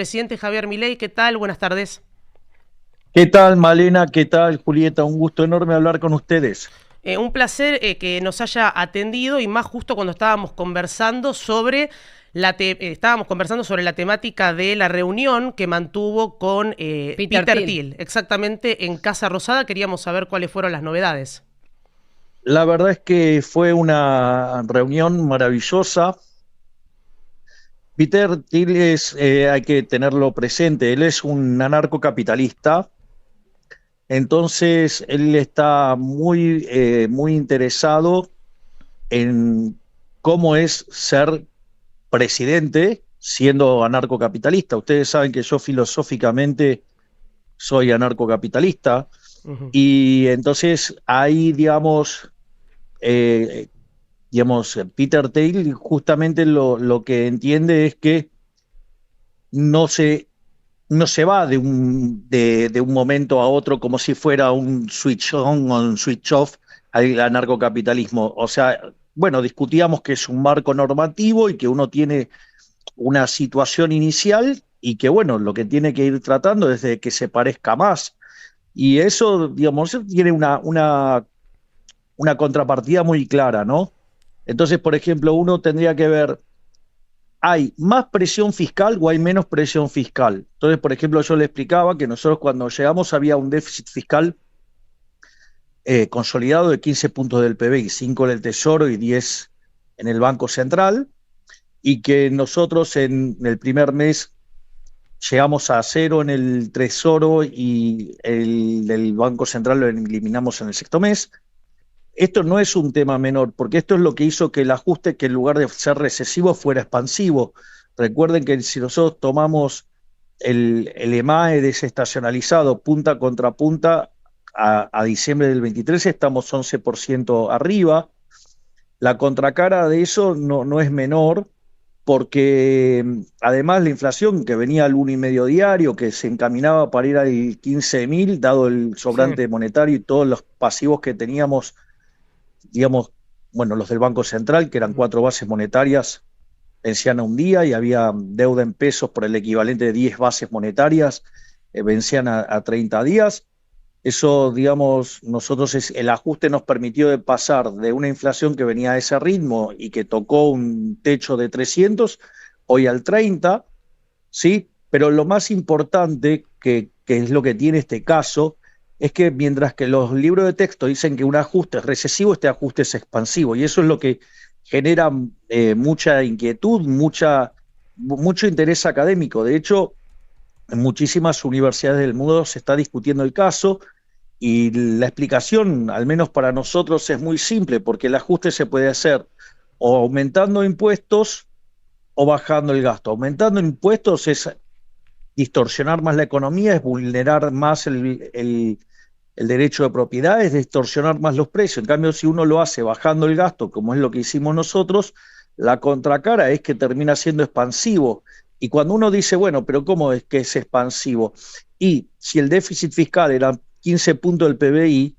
Presidente Javier Milei, ¿qué tal? Buenas tardes. ¿Qué tal, Malena? ¿Qué tal, Julieta? Un gusto enorme hablar con ustedes. Un placer que nos haya atendido y más justo cuando estábamos conversando sobre la temática de la reunión que mantuvo con Peter Peter Thiel. Thiel, exactamente en Casa Rosada. Queríamos saber cuáles fueron las novedades. La verdad es que fue una reunión maravillosa. Peter Thiel hay que tenerlo presente, él es un anarcocapitalista, entonces él está muy interesado en cómo es ser presidente siendo anarcocapitalista. Ustedes saben que yo filosóficamente soy anarcocapitalista. Ujú. Y entonces ahí, eh, Peter Thiel justamente lo que entiende es que no se, no se va de un momento a otro como si fuera un switch on o un switch off al anarcocapitalismo. O sea, bueno, discutíamos que es un marco normativo y que uno tiene una situación inicial y que, bueno, lo que tiene que ir tratando es de que se parezca más. Y eso, digamos, tiene una contrapartida muy clara, ¿no? Entonces, por ejemplo, uno tendría que ver, ¿hay más presión fiscal o hay menos presión fiscal? Entonces, por ejemplo, yo le explicaba que nosotros cuando llegamos había un déficit fiscal consolidado de 15 puntos del PBI, 5 en el Tesoro y 10 en el Banco Central, y que nosotros en el primer mes llegamos a cero en el Tesoro y el Banco Central lo eliminamos en el sexto mes. Esto no es un tema menor, porque esto es lo que hizo que el ajuste, que en lugar de ser recesivo, fuera expansivo. Recuerden que si nosotros tomamos el EMAE desestacionalizado punta contra punta a diciembre del 23, estamos 11% arriba. La contracara de eso no es menor, porque además la inflación que venía al 1,5 diario, que se encaminaba para ir al 15.000, dado el Sí. sobrante monetario y todos los pasivos que teníamos, digamos, bueno, los del Banco Central, que eran Ujú. 4 bases monetarias, vencían a un día y había deuda en pesos por el equivalente de 10 bases monetarias, vencían a 30 días. Eso, digamos, el ajuste nos permitió de pasar de una inflación que venía a ese ritmo y que tocó un techo de 300, hoy al 30, ¿sí? Pero lo más importante, que es lo que tiene este caso, es que mientras que los libros de texto dicen que un ajuste es recesivo, este ajuste es expansivo. Y eso es lo que genera mucha inquietud, mucho interés académico. De hecho, en muchísimas universidades del mundo se está discutiendo el caso y la explicación, al menos para nosotros, es muy simple, porque el ajuste se puede hacer o aumentando impuestos o bajando el gasto. Aumentando impuestos es distorsionar más la economía, es vulnerar más el derecho de propiedad, es distorsionar más los precios. En cambio, si uno lo hace bajando el gasto, como es lo que hicimos nosotros, la contracara es que termina siendo expansivo. Y cuando uno dice, bueno, pero ¿cómo es que es expansivo? Y si el déficit fiscal era 15 puntos del PBI,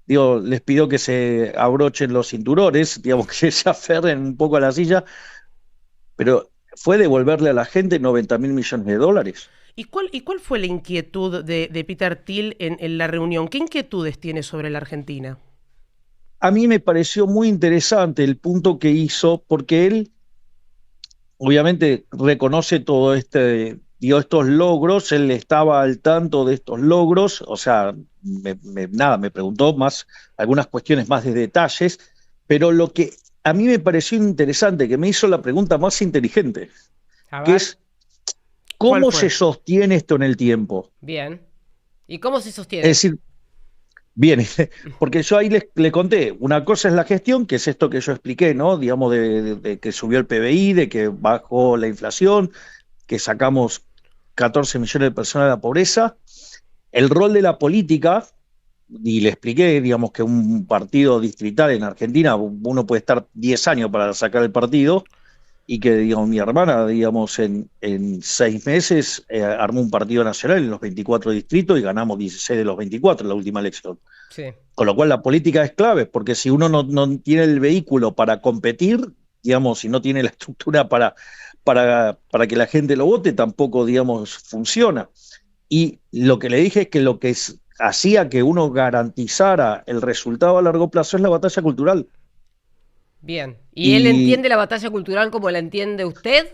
digo, les pido que se abrochen los cinturones, digamos, que se aferren un poco a la silla, pero fue devolverle a la gente 90.000 millones de dólares. ¿Y cuál fue la inquietud de Peter Thiel en la reunión? ¿Qué inquietudes tiene sobre la Argentina? A mí me pareció muy interesante el punto que hizo, porque él obviamente reconoce todo dio estos logros, él estaba al tanto de estos logros, o sea, me preguntó más, algunas cuestiones más de detalles, pero lo que a mí me pareció interesante, que me hizo la pregunta más inteligente, A que ver, es, ¿Cuál ¿cómo se fue? sostiene esto en el tiempo? bien. ¿Y cómo se Es sostiene? decir, bien, porque yo ahí le conté, una cosa es la gestión, que es esto que yo expliqué, ¿no? Digamos, de que subió el PBI, de que bajó la inflación, que sacamos 14 millones de personas de la pobreza. El rol de la política, y le expliqué, digamos, que un partido distrital en Argentina, uno puede estar 10 años para sacar el partido, y que, digamos, mi hermana, digamos, en 6 meses armó un partido nacional en los 24 distritos y ganamos 16 de los 24 en la última elección. Sí. Con lo cual la política es clave, porque si uno no tiene el vehículo para competir, digamos, si no tiene la estructura para que la gente lo vote, tampoco, digamos, funciona. Y lo que le dije es que lo que hacía que uno garantizara el resultado a largo plazo es la batalla cultural. Bien. ¿Y él Y entiende la batalla cultural como la entiende usted?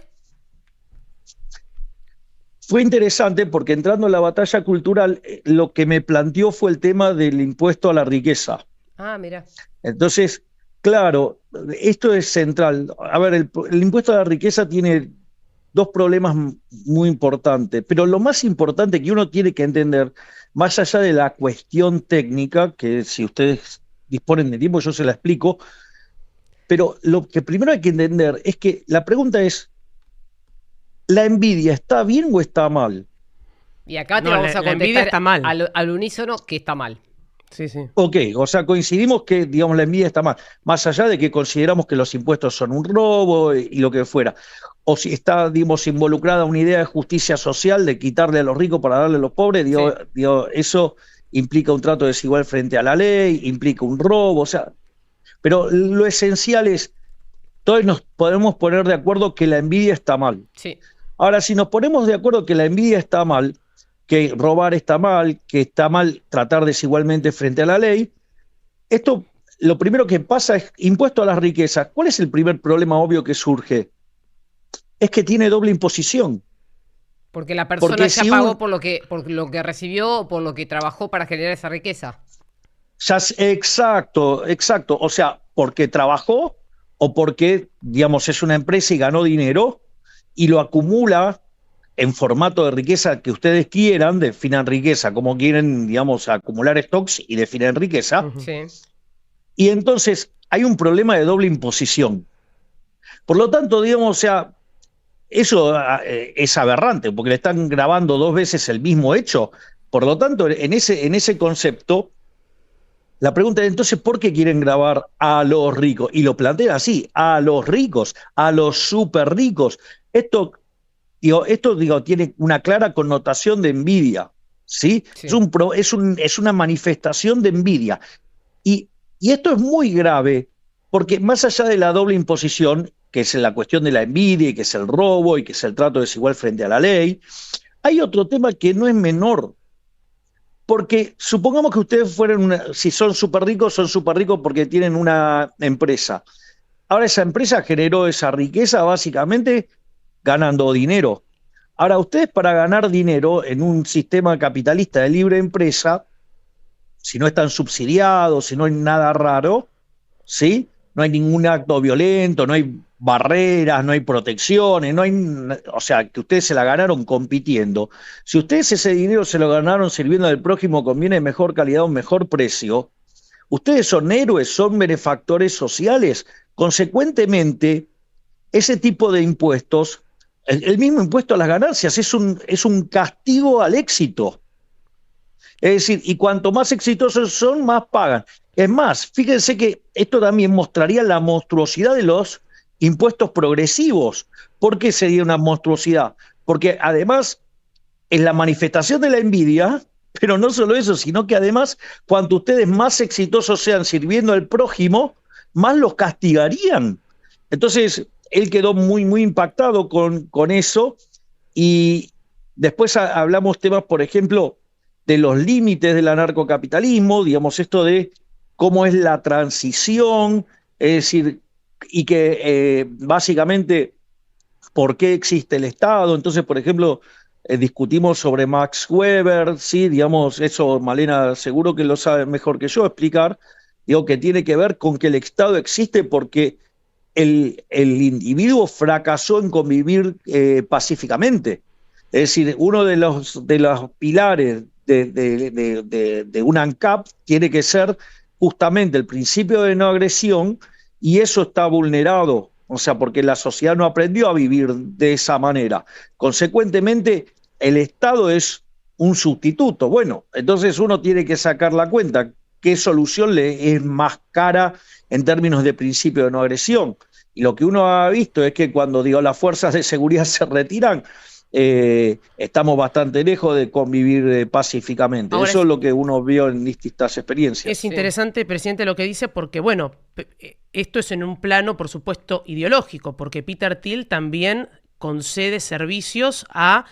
fue interesante porque entrando en la batalla cultural, lo que me planteó fue el tema del impuesto a la riqueza. Ah, mira. Entonces, claro, esto es central. A ver, el impuesto a la riqueza tiene dos problemas muy importantes, pero lo más importante que uno tiene que entender, más allá de la cuestión técnica, que si ustedes disponen de tiempo yo se la explico, pero lo que primero hay que entender es que la pregunta es, ¿la envidia está bien o está mal? Y acá te No, vamos a la envidia contestar está mal. al unísono que está mal. Sí, sí. Ok, o sea, coincidimos que, digamos, la envidia está mal, más allá de que consideramos que los impuestos son un robo y lo que fuera, o si está, digamos, involucrada una idea de justicia social, de quitarle a los ricos para darle a los pobres, Sí. eso implica un trato desigual frente a la ley, implica un robo, o sea, pero lo esencial es, todos nos podemos poner de acuerdo que la envidia está mal. Sí. Ahora, si nos ponemos de acuerdo que la envidia está mal, que robar está mal, que está mal tratar desigualmente frente a la ley, esto lo primero que pasa es impuesto a las riquezas. ¿Cuál es el primer problema obvio que surge? Es que tiene doble imposición. Porque la persona Porque ya si pagó un, por lo que recibió o por lo que trabajó para generar esa riqueza. exacto, exacto. O sea, porque trabajó o porque, digamos, es una empresa y ganó dinero y lo acumula en formato de riqueza que ustedes quieran, definan riqueza como quieren, digamos, acumular stocks y definen riqueza. Ujú. Sí. Y entonces hay un problema de doble imposición. Por lo tanto, digamos, o sea, eso es aberrante, porque le están grabando dos veces el mismo hecho. Por lo tanto, en ese concepto, la pregunta es entonces, ¿por qué quieren grabar a los ricos? Y lo plantean así, a los ricos, a los súper ricos. Esto tiene una clara connotación de envidia, ¿sí? Sí. Es una manifestación de envidia. Y esto es muy grave, porque más allá de la doble imposición, que es la cuestión de la envidia, y que es el robo, y que es el trato desigual frente a la ley, hay otro tema que no es menor, porque supongamos que ustedes si son súper ricos porque tienen una empresa. Ahora esa empresa generó esa riqueza básicamente ganando dinero. Ahora ustedes para ganar dinero en un sistema capitalista de libre empresa, si no están subsidiados, si no hay nada raro, ¿sí? No hay ningún acto violento, no hay barreras, no hay protecciones, no hay, o sea, que ustedes se la ganaron compitiendo. Si ustedes ese dinero se lo ganaron sirviendo al prójimo con bienes de mejor calidad o un mejor precio, ustedes son héroes, son benefactores sociales. Consecuentemente, ese tipo de impuestos, el mismo impuesto a las ganancias, es un castigo al éxito. Es decir, y cuanto más exitosos son, más pagan. Es más, fíjense que esto también mostraría la monstruosidad de los impuestos progresivos. ¿Por qué sería una monstruosidad? Porque además es la manifestación de la envidia, pero no solo eso, sino que además, cuanto ustedes más exitosos sean sirviendo al prójimo, más los castigarían. Entonces, él quedó muy, muy impactado con eso y después hablamos temas, por ejemplo, de los límites del anarcocapitalismo, digamos, esto de cómo es la transición, es decir, y que básicamente por qué existe el Estado. Entonces, por ejemplo, discutimos sobre Max Weber, sí, digamos, eso Malena seguro que lo sabe mejor que yo explicar, digo, que tiene que ver con que el Estado existe porque el individuo fracasó en convivir pacíficamente. Es decir, uno de los pilares de un ANCAP tiene que ser justamente el principio de no agresión y eso está vulnerado, o sea, porque la sociedad no aprendió a vivir de esa manera. Consecuentemente, el Estado es un sustituto. Bueno, entonces uno tiene que sacar la cuenta qué solución le es más cara en términos de principio de no agresión. Y lo que uno ha visto es que cuando las fuerzas de seguridad se retiran, estamos bastante lejos de convivir pacíficamente. Ahora Eso es lo que uno vio en distintas experiencias. es interesante, presidente, lo que dice, porque, bueno, esto es en un plano, por supuesto, ideológico, porque Peter Thiel también concede servicios a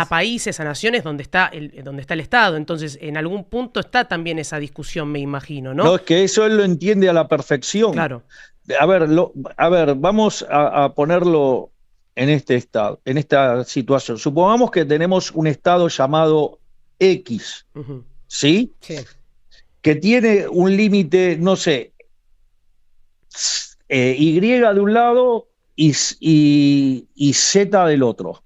países, a naciones donde está el Estado. Entonces, en algún punto está también esa discusión, me imagino, ¿no? No, es que eso él lo entiende a la perfección. Claro. A ver, vamos a ponerlo en este estado, en esta situación. Supongamos que tenemos un estado llamado X, ¿sí? Sí. Que tiene un límite, no sé, Y de un lado y Z del otro.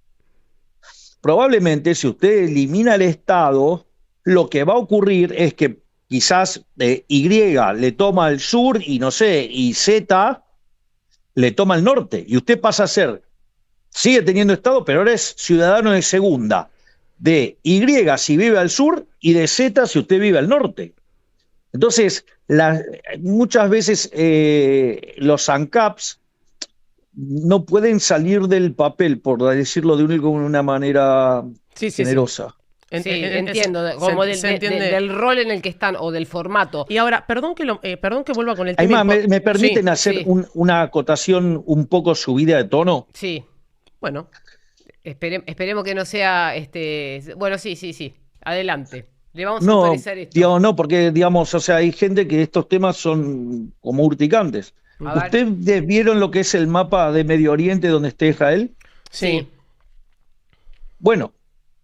Probablemente si usted elimina el estado, lo que va a ocurrir es que quizás Y le toma el sur y no sé, y Z le toma el norte. Y usted pasa a ser, sigue teniendo estado, pero ahora es ciudadano de segunda. De Y si vive al sur y de Z si usted vive al norte. Entonces, muchas veces los ANCAPs no pueden salir del papel, por decirlo de una manera generosa. Sí, entiendo, como del rol en el que están o del formato. Y ahora, perdón que vuelva con el tema. Además, ¿me permiten hacer una acotación un poco subida de tono? Sí. Bueno. Esperemos que no sea... Bueno, sí. Adelante. Le vamos a autorizar esto. Digamos, no, porque, digamos, o sea, hay gente que estos temas son como urticantes. ¿Ustedes vieron lo que es el mapa de Medio Oriente donde está Israel? Sí. Bueno,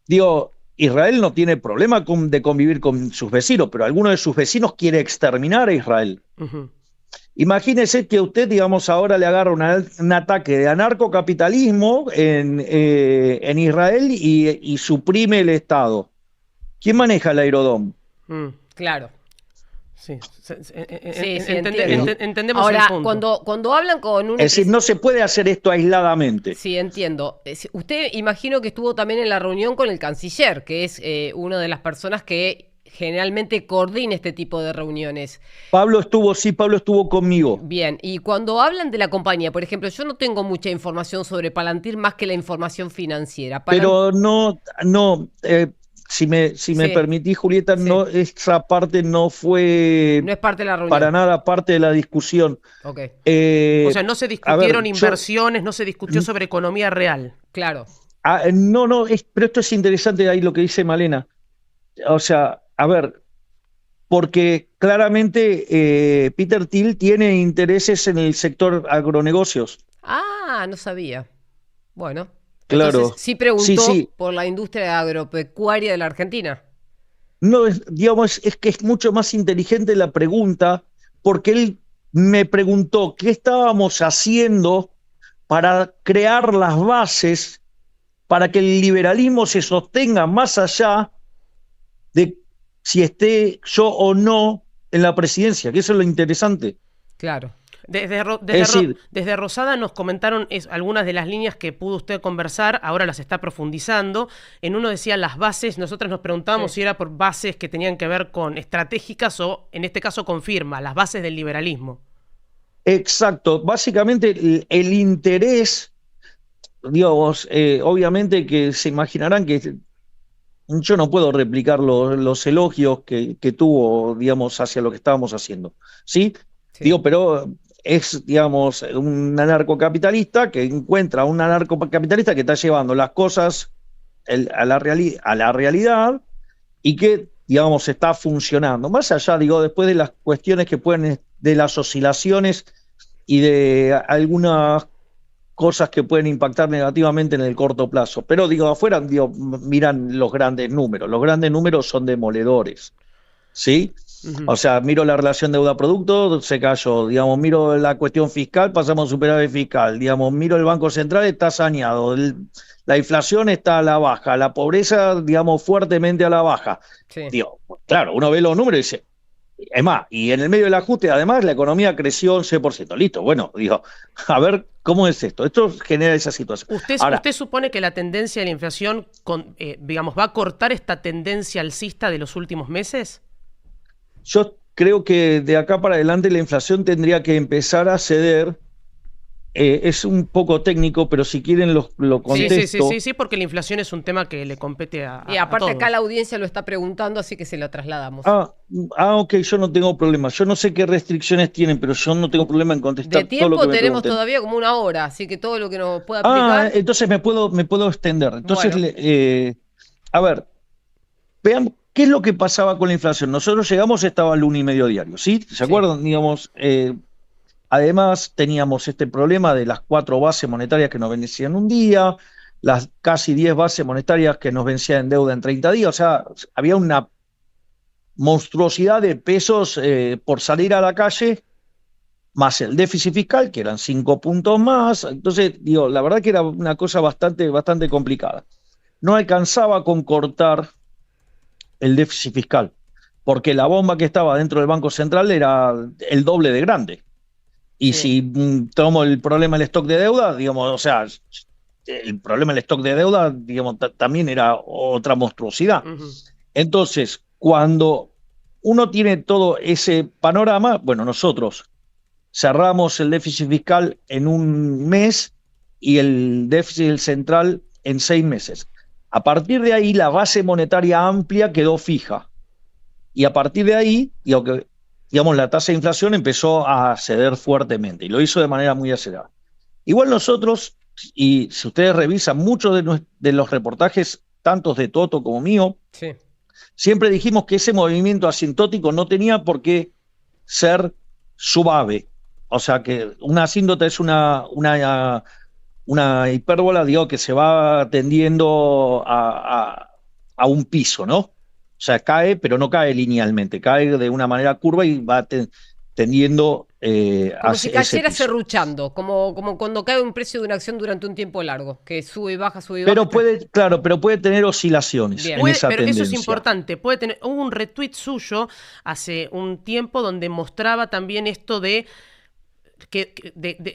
digo, Israel no tiene problema de convivir con sus vecinos, pero alguno de sus vecinos quiere exterminar a Israel. Imagínese que usted, digamos, ahora le agarra un ataque de anarcocapitalismo en Israel y suprime el Estado. ¿Quién maneja el Aerodom? Claro. Sí, entendemos. Ahora, el punto. Cuando hablan con un... Es decir, no se puede hacer esto aisladamente. Sí, entiendo. Usted imagino que estuvo también en la reunión con el canciller, que es una de las personas que generalmente coordina este tipo de reuniones. Pablo estuvo conmigo. Bien, y cuando hablan de la compañía, por ejemplo, yo no tengo mucha información sobre Palantir más que la información financiera. Pero no... Si me permitís, Julieta, no, esa parte no fue es parte de la reunión. Para nada parte de la discusión. Okay. O sea, no se discutieron inversiones, no se discutió sobre economía real. Claro. Pero esto es interesante ahí lo que dice Malena. O sea, a ver, porque claramente Peter Thiel tiene intereses en el sector agronegocios. Ah, no sabía. Bueno. Claro. Entonces, sí preguntó por la industria agropecuaria de la Argentina. No, digamos, es que es mucho más inteligente la pregunta, porque él me preguntó qué estábamos haciendo para crear las bases para que el liberalismo se sostenga más allá de si esté yo o no en la presidencia, que eso es lo interesante. Claro. Desde Rosada nos comentaron algunas de las líneas que pudo usted conversar, ahora las está profundizando. En uno decía las bases, nosotros nos preguntábamos si era por bases que tenían que ver con estratégicas o, en este caso, con firma, las bases del liberalismo. Exacto, básicamente el interés, digamos, obviamente que se imaginarán que yo no puedo replicar los elogios que tuvo, digamos, hacia lo que estábamos haciendo, ¿sí? Digo, pero es, digamos, un anarcocapitalista que encuentra un anarcocapitalista que está llevando las cosas a la realidad y que, digamos, está funcionando. Más allá, digo, después de las cuestiones que pueden, de las oscilaciones y de algunas cosas que pueden impactar negativamente en el corto plazo. Pero, digo, afuera, digo, miran los grandes números son demoledores, ¿sí? O sea, miro la relación deuda-producto, se cayó, digamos, miro la cuestión fiscal, pasamos a superávit fiscal, digamos, miro el Banco Central, está saneado, la inflación está a la baja, la pobreza, digamos, fuertemente a la baja. Digo, claro, uno ve los números y dice, es más, y en el medio del ajuste, además, la economía creció 11%, listo, bueno, digo, a ver, ¿cómo es esto? Esto genera esa situación. ¿Usted supone que la tendencia de la inflación, digamos, va a cortar esta tendencia alcista de los últimos meses? Yo creo que de acá para adelante la inflación tendría que empezar a ceder es un poco técnico, pero si quieren lo contesto. Sí, porque la inflación es un tema que le compete y aparte acá la audiencia lo está preguntando, así que se lo trasladamos. Ok, yo no tengo problema. Yo no sé qué restricciones tienen, pero yo no tengo problema en contestar de tiempo todo lo que me tenemos pregunten. todavía como 1 hora, así que todo lo que nos pueda aplicar. Entonces me puedo extender. Entonces, bueno. A ver, vean qué es lo que pasaba con la inflación. Nosotros llegamos, estaba al 1,5 diario, ¿sí? ¿Se acuerdan? Digamos, además teníamos este problema de las 4 bases monetarias que nos vencían un día, las casi 10 bases monetarias que nos vencían en deuda en 30 días. O sea, había una monstruosidad de pesos por salir a la calle, más el déficit fiscal, que eran 5 puntos más. Entonces, digo, la verdad que era una cosa bastante complicada. No alcanzaba con cortar el déficit fiscal, porque la bomba que estaba dentro del Banco Central era el doble de grande. Y si tomo el problema del stock de deuda, digamos, o sea, el problema del stock de deuda, digamos, también era otra monstruosidad. Entonces, cuando uno tiene todo ese panorama, bueno, nosotros cerramos el déficit fiscal en 1 mes y el déficit central en 6 meses. A partir de ahí, la base monetaria amplia quedó fija. Y a partir de ahí, digamos, la tasa de inflación empezó a ceder fuertemente y lo hizo de manera muy acelerada. Igual nosotros, y si ustedes revisan muchos de los reportajes, tanto de Toto como mío, siempre dijimos que ese movimiento asintótico no tenía por qué ser suave. O sea, que una asíntota es una hipérbola, digo, que se va tendiendo a un piso, ¿no? O sea, cae, pero no cae linealmente, cae de una manera curva y va tendiendo como si cayera serruchando, como cuando cae un precio de una acción durante un tiempo largo, que sube y baja, sube y baja. Pero puede tener oscilaciones en esa tendencia. Eso es importante. Hubo un retweet suyo hace un tiempo donde mostraba también esto de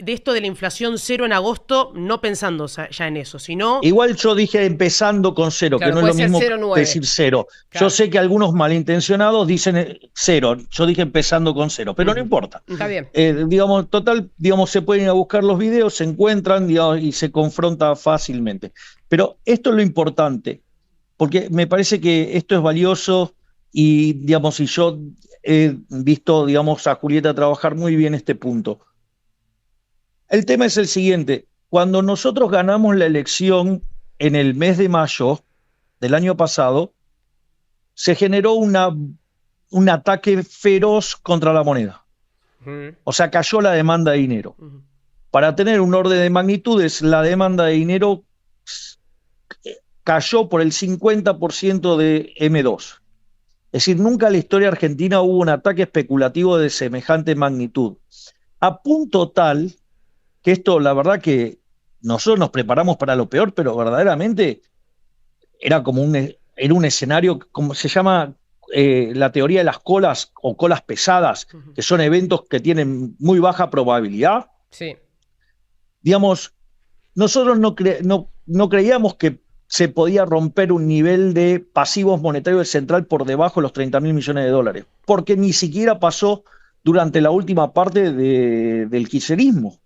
esto de la inflación cero en agosto, no pensando ya en eso, sino... Igual yo dije empezando con cero, claro, que no es lo mismo decir cero. Claro. Yo sé que algunos malintencionados dicen cero, yo dije empezando con cero, pero no importa. Está bien. Digamos, se pueden ir a buscar los videos, se encuentran, digamos, y se confronta fácilmente. Pero esto es lo importante, porque me parece que esto es valioso y, digamos, y yo he visto, digamos, a Julieta trabajar muy bien este punto. El tema es el siguiente: cuando nosotros ganamos la elección en el mes de mayo del año pasado, se generó un ataque feroz contra la moneda. O sea, cayó la demanda de dinero. Para tener un orden de magnitudes, la demanda de dinero cayó por el 50% de M2. Es decir, nunca en la historia argentina hubo un ataque especulativo de semejante magnitud. A punto tal que esto, la verdad que nosotros nos preparamos para lo peor, pero verdaderamente era como era un escenario, como se llama la teoría de las colas o colas pesadas, que son eventos que tienen muy baja probabilidad. Sí. Digamos, nosotros no creíamos que se podía romper un nivel de pasivos monetarios del central por debajo de los 30.000 millones de dólares, porque ni siquiera pasó durante la última parte del kirchnerismo.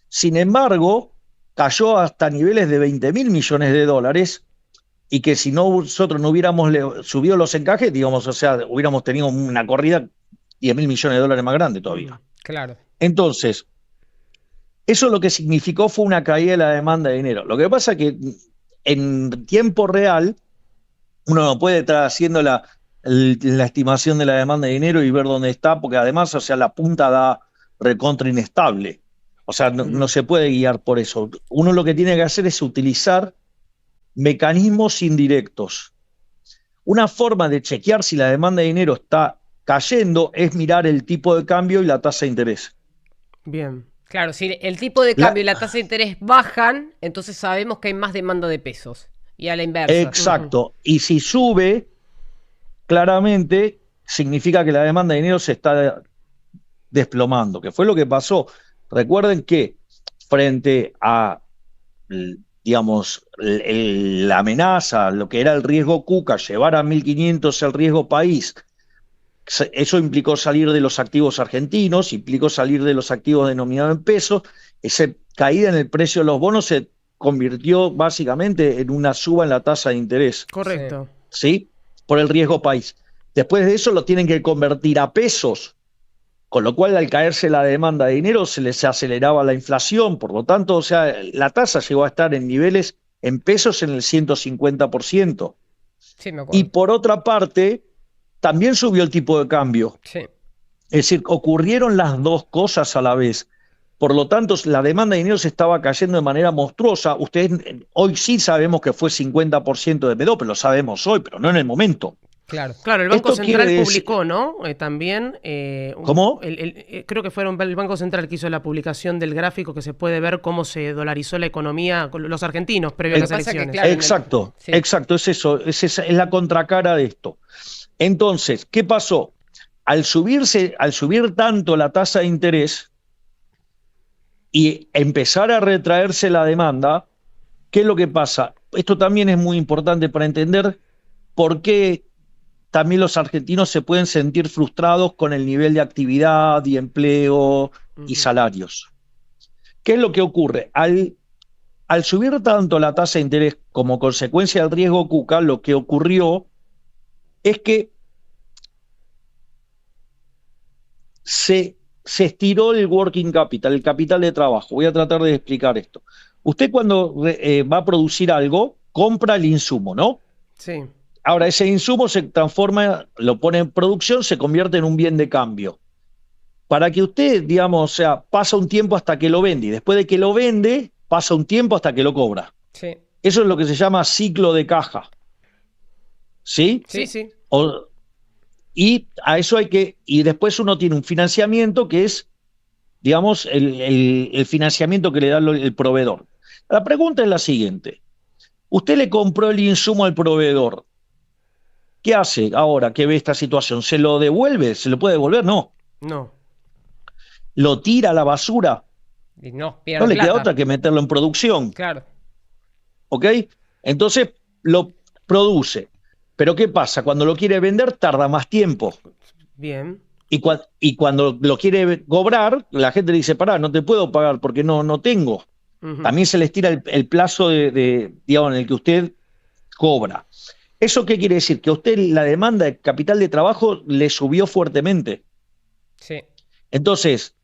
Sin embargo, cayó hasta niveles de 20.000 millones de dólares y que si nosotros no hubiéramos subido los encajes, digamos, o sea, hubiéramos tenido una corrida 10.000 millones de dólares más grande todavía. Claro. Entonces, eso lo que significó fue una caída de la demanda de dinero. Lo que pasa es que en tiempo real uno no puede estar haciendo la estimación de la demanda de dinero y ver dónde está, porque además, o sea, la punta da recontra inestable. O sea, no se puede guiar por eso. Uno lo que tiene que hacer es utilizar mecanismos indirectos. Una forma de chequear si la demanda de dinero está cayendo es mirar el tipo de cambio y la tasa de interés. Bien. Claro, si el tipo de cambio y la tasa de interés bajan, entonces sabemos que hay más demanda de pesos. Y a la inversa. Exacto. Y si sube, claramente significa que la demanda de dinero se está desplomando, que fue lo que pasó. Recuerden que frente a, digamos, la amenaza, lo que era el riesgo Cuca, llevar a 1.500 el riesgo país, Eso implicó salir de los activos argentinos, implicó salir de los activos denominados en pesos. Esa caída en el precio de los bonos se convirtió básicamente en una suba en la tasa de interés. Correcto. ¿Sí? Por el riesgo país. Después de eso lo tienen que convertir a pesos, con lo cual al caerse la demanda de dinero se les aceleraba la inflación, por lo tanto, o sea, la tasa llegó a estar en niveles en pesos en el 150%. Sí, me acuerdo. Y por otra parte, también subió el tipo de cambio. Sí. Es decir, ocurrieron las dos cosas a la vez. Por lo tanto, la demanda de dinero se estaba cayendo de manera monstruosa. Ustedes hoy sí sabemos que fue 50% de P2, pero lo sabemos hoy, pero no en el momento. Claro, el Banco Central publicó, ¿no? También. ¿Cómo? Creo que fueron el Banco Central que hizo la publicación del gráfico que se puede ver cómo se dolarizó la economía con los argentinos previo a las elecciones. Claro, exacto, es eso, es la contracara de esto. Entonces, ¿qué pasó? Al subir tanto la tasa de interés y empezar a retraerse la demanda, ¿qué es lo que pasa? Esto también es muy importante para entender por qué también los argentinos se pueden sentir frustrados con el nivel de actividad y empleo y salarios. ¿Qué es lo que ocurre? Al subir tanto la tasa de interés como consecuencia del riesgo Kuka, lo que ocurrió es que se estiró el working capital, el capital de trabajo. Voy a tratar de explicar esto. Usted cuando va a producir algo, compra el insumo, ¿no? Sí. Ahora, ese insumo se transforma, lo pone en producción, se convierte en un bien de cambio. Para que usted, digamos, o sea, pasa un tiempo hasta que lo vende, y después de que lo vende, pasa un tiempo hasta que lo cobra. Sí. Eso es lo que se llama ciclo de caja. ¿Sí? Sí, sí. Y a eso y después uno tiene un financiamiento que es, digamos, el financiamiento que le da el proveedor. La pregunta es la siguiente. Usted le compró el insumo al proveedor. ¿Qué hace ahora que ve esta situación? ¿Se lo devuelve? ¿Se lo puede devolver? No. No. ¿Lo tira a la basura? Y no le queda otra que meterlo en producción. Claro. ¿Ok? Entonces lo produce. Pero ¿qué pasa? Cuando lo quiere vender tarda más tiempo. Bien. Y cuando lo quiere cobrar, la gente le dice, pará, no te puedo pagar porque no tengo. También se les tira el plazo digamos, en el que usted cobra. ¿Eso qué quiere decir? Que a usted la demanda de capital de trabajo le subió fuertemente. Sí. Entonces,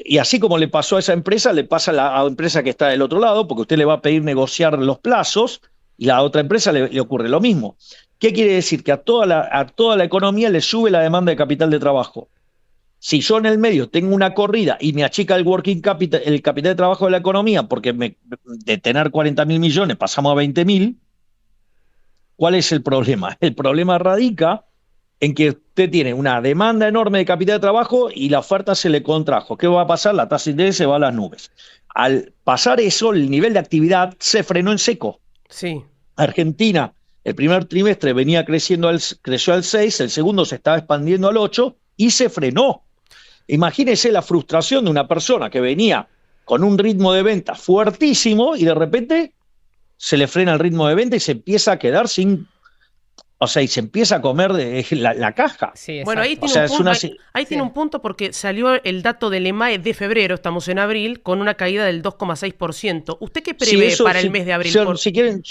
y así como le pasó a esa empresa, le pasa a la empresa que está del otro lado, porque usted le va a pedir negociar los plazos y a la otra empresa le ocurre lo mismo. ¿Qué quiere decir? Que a toda la economía le sube la demanda de capital de trabajo. Si yo en el medio tengo una corrida y me achica el working capital, el capital de trabajo de la economía, porque de tener 40.000 millones pasamos a 20.000, ¿cuál es el problema? El problema radica en que usted tiene una demanda enorme de capital de trabajo y la oferta se le contrajo. ¿Qué va a pasar? La tasa de interés se va a las nubes. Al pasar eso, el nivel de actividad se frenó en seco. Sí. Argentina, el primer trimestre creció al 6, el segundo se estaba expandiendo al 8 y se frenó. Imagínese la frustración de una persona que venía con un ritmo de venta fuertísimo y de repente se le frena el ritmo de venta y se empieza a quedar sin... O sea, y se empieza a comer la caja. Sí, bueno, ahí tiene un punto porque salió el dato del EMAE de febrero, estamos en abril, con una caída del 2,6%. ¿Usted qué prevé para el mes de abril? Si quieren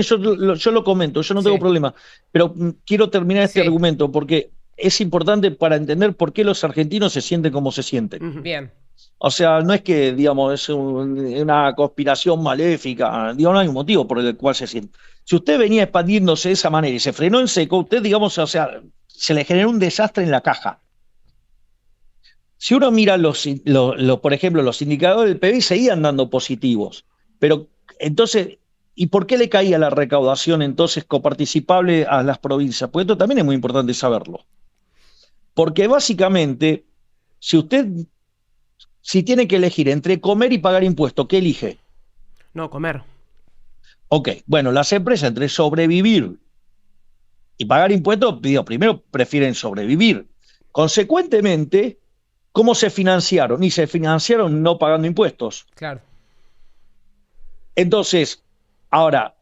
yo lo comento, yo no tengo problema. Pero quiero terminar este argumento porque es importante para entender por qué los argentinos se sienten como se sienten. Bien. O sea, no es que, digamos, es una conspiración maléfica, digo, no hay un motivo por el cual se siente. Si usted venía expandiéndose de esa manera y se frenó en seco, usted, digamos, o sea, se le generó un desastre en la caja. Si uno mira por ejemplo, los indicadores del PBI seguían dando positivos, pero entonces, ¿y por qué le caía la recaudación entonces coparticipable a las provincias? Pues esto también es muy importante saberlo. Porque básicamente, si tiene que elegir entre comer y pagar impuestos, ¿qué elige? No, comer. Ok, bueno, las empresas entre sobrevivir y pagar impuestos, primero prefieren sobrevivir. Consecuentemente, ¿cómo se financiaron? Y se financiaron no pagando impuestos. Claro. Entonces, ahora,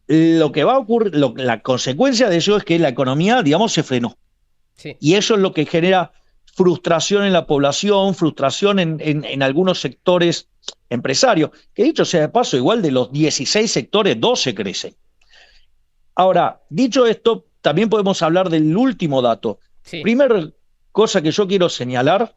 lo que va a ocurrir, la consecuencia de eso es que la economía, digamos, se frenó. Sí. Y eso es lo que genera frustración en la población, frustración en algunos sectores empresarios, que dicho sea de paso, igual de los 16 sectores, 12 crecen. Ahora, dicho esto, también podemos hablar del último dato. Sí. Primera cosa que yo quiero señalar,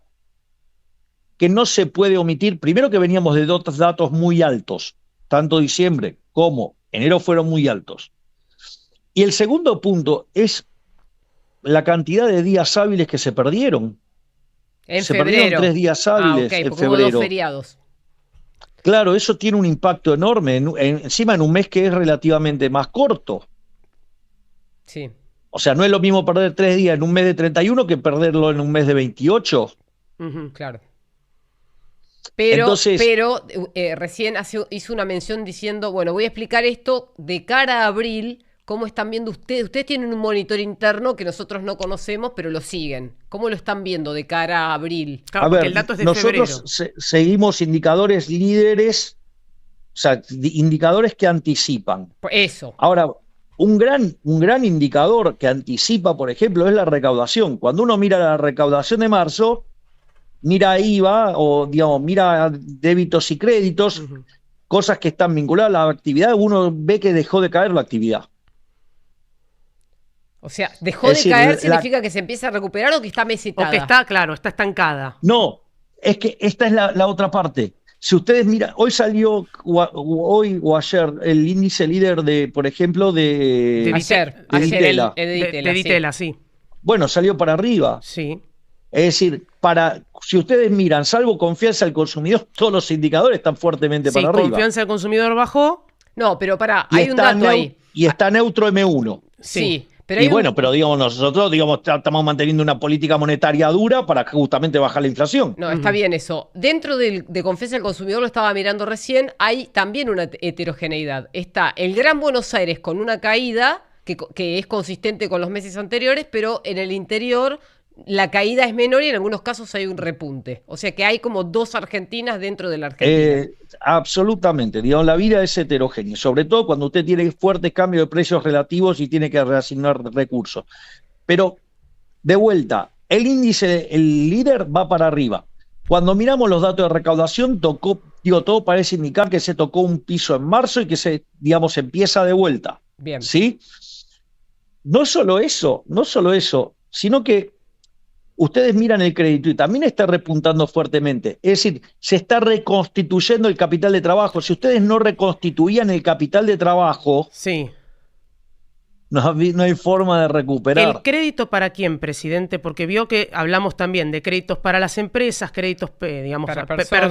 que no se puede omitir, primero que veníamos de dos datos muy altos, tanto diciembre como enero fueron muy altos. Y el segundo punto es la cantidad de días hábiles que se perdieron. Se perdieron 3 días hábiles en porque hubo 2 febrero. feriados. Claro, eso tiene un impacto enorme, encima en un mes que es relativamente más corto. Sí. O sea, no es lo mismo perder 3 días en un mes de 31 que perderlo en un mes de 28. Claro. Pero, entonces, recién hizo una mención diciendo, bueno, voy a explicar esto de cara a abril, cómo están viendo ustedes. Ustedes tienen un monitor interno que nosotros no conocemos, pero lo siguen. ¿Cómo lo están viendo de cara a abril? Claro, a porque ver, el dato es de nosotros seguimos indicadores líderes, o sea, indicadores que anticipan. Eso. Ahora, un gran indicador que anticipa, por ejemplo, es la recaudación. Cuando uno mira la recaudación de marzo, mira IVA o, digamos, mira débitos y créditos, cosas que están vinculadas a la actividad, uno ve que dejó de caer la actividad. O sea, dejó de caer significa que se empieza a recuperar o que está mesetada. O que está, claro, está estancada. No, es que esta es la otra parte. Si ustedes miran, hoy salió, hoy o ayer, el índice líder de, por ejemplo, de Ditela, sí. Bueno, salió para arriba. Sí. Es decir, si ustedes miran, salvo confianza al consumidor, todos los indicadores están fuertemente para arriba. Confianza del consumidor bajó. No, pero hay un dato ahí. Y está neutro M1. Sí. Pero digamos, nosotros estamos manteniendo una política monetaria dura para justamente bajar la inflación. No, está bien eso. Dentro de confianza del consumidor, lo estaba mirando recién, hay también una heterogeneidad. Está el Gran Buenos Aires con una caída que es consistente con los meses anteriores, pero en el interior la caída es menor y en algunos casos hay un repunte. O sea que hay como 2 Argentinas dentro de la Argentina. Absolutamente, digamos, la vida es heterogénea, sobre todo cuando usted tiene fuertes cambios de precios relativos y tiene que reasignar recursos. Pero, de vuelta, el índice, el líder va para arriba. Cuando miramos los datos de recaudación, todo parece indicar que se tocó un piso en marzo y que empieza de vuelta. Bien. ¿Sí? No solo eso, sino que ustedes miran el crédito y también está repuntando fuertemente. Es decir, se está reconstituyendo el capital de trabajo. Si ustedes no reconstituían el capital de trabajo, sí, no hay forma de recuperar. ¿El crédito para quién, presidente? Porque vio que hablamos también de créditos para las empresas, créditos, digamos,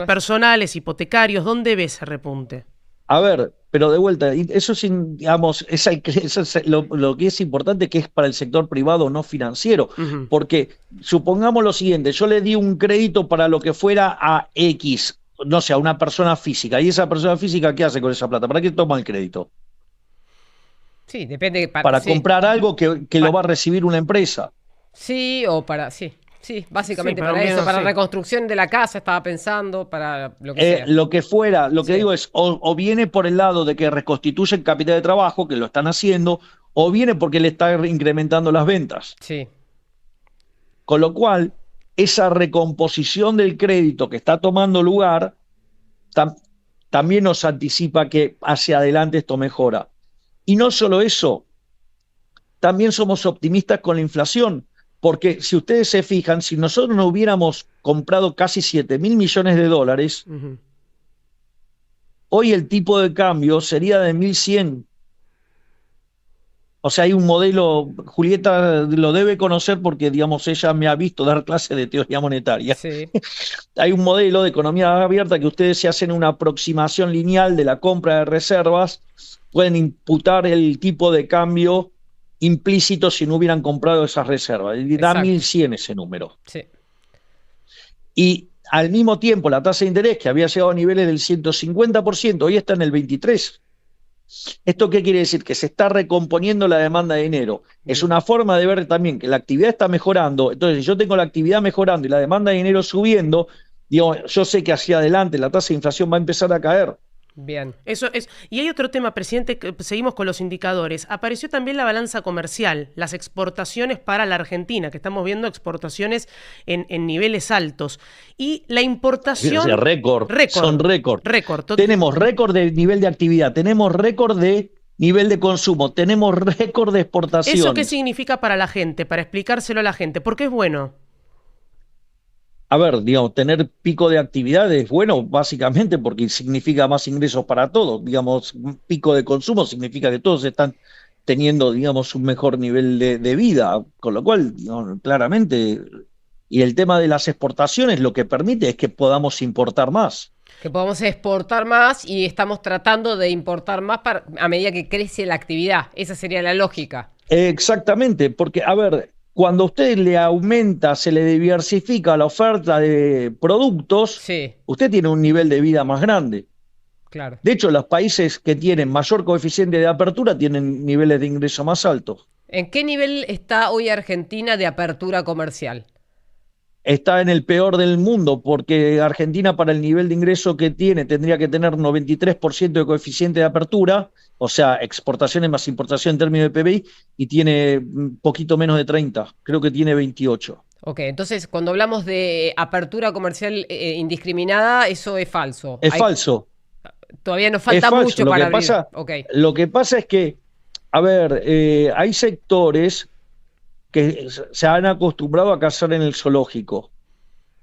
personales, hipotecarios. ¿Dónde ve ese repunte? A ver, pero de vuelta, eso digamos, eso es lo que es importante, que es para el sector privado no financiero, porque supongamos lo siguiente, yo le di un crédito para lo que fuera a X, no sé, a una persona física, y esa persona física, ¿qué hace con esa plata? ¿Para qué toma el crédito? Sí, depende. Para comprar algo que lo va a recibir una empresa. Sí, o para, Sí, básicamente para eso, para reconstrucción de la casa, estaba pensando, para lo que sea. Lo que fuera, lo que digo es, o viene por el lado de que reconstituyen capital de trabajo, que lo están haciendo, o viene porque le está incrementando las ventas. Sí. Con lo cual, esa recomposición del crédito que está tomando lugar, también nos anticipa que hacia adelante esto mejora. Y no solo eso, también somos optimistas con la inflación. Porque si ustedes se fijan, si nosotros no hubiéramos comprado casi 7.000 millones de dólares, hoy el tipo de cambio sería de 1.100. O sea, hay un modelo, Julieta lo debe conocer porque, digamos, ella me ha visto dar clases de teoría monetaria. Sí. Hay un modelo de economía abierta que ustedes se hacen una aproximación lineal de la compra de reservas, pueden imputar el tipo de cambio implícito si no hubieran comprado esas reservas. Y da 1.100 ese número. Sí. Y al mismo tiempo la tasa de interés, que había llegado a niveles del 150%, hoy está en el 23%. ¿Esto qué quiere decir? Que se está recomponiendo la demanda de dinero. Es una forma de ver también que la actividad está mejorando. Entonces, si yo tengo la actividad mejorando y la demanda de dinero subiendo, digo, yo sé que hacia adelante la tasa de inflación va a empezar a caer. Bien. Eso es. Y hay otro tema, presidente, que seguimos con los indicadores. Apareció también la balanza comercial, las exportaciones para la Argentina, que estamos viendo exportaciones en niveles altos. Y la importación... Son récord. Tenemos récord de nivel de actividad, tenemos récord de nivel de consumo, tenemos récord de exportación. ¿Eso qué significa para la gente? Para explicárselo a la gente. ¿Por qué es bueno? A ver, digamos, tener pico de actividad es bueno, básicamente, porque significa más ingresos para todos. Digamos, un pico de consumo significa que todos están teniendo, digamos, un mejor nivel de vida. Con lo cual, digamos, claramente, y el tema de las exportaciones lo que permite es que podamos importar más. Que podamos exportar más y estamos tratando de importar más a medida que crece la actividad. Esa sería la lógica. Exactamente, porque, a ver, cuando a usted le aumenta, se le diversifica la oferta de productos, sí, usted tiene un nivel de vida más grande. Claro. De hecho, los países que tienen mayor coeficiente de apertura tienen niveles de ingreso más altos. ¿En qué nivel está hoy Argentina de apertura comercial? Está en el peor del mundo, porque Argentina, para el nivel de ingreso que tiene, tendría que tener 93% de coeficiente de apertura, o sea, exportaciones más importación en términos de PBI, y tiene un poquito menos de 30, creo que tiene 28. Ok, entonces cuando hablamos de apertura comercial indiscriminada, eso es falso. Es falso. Todavía nos falta mucho para abrir. Lo que pasa es que, a ver, hay sectores que se han acostumbrado a cazar en el zoológico.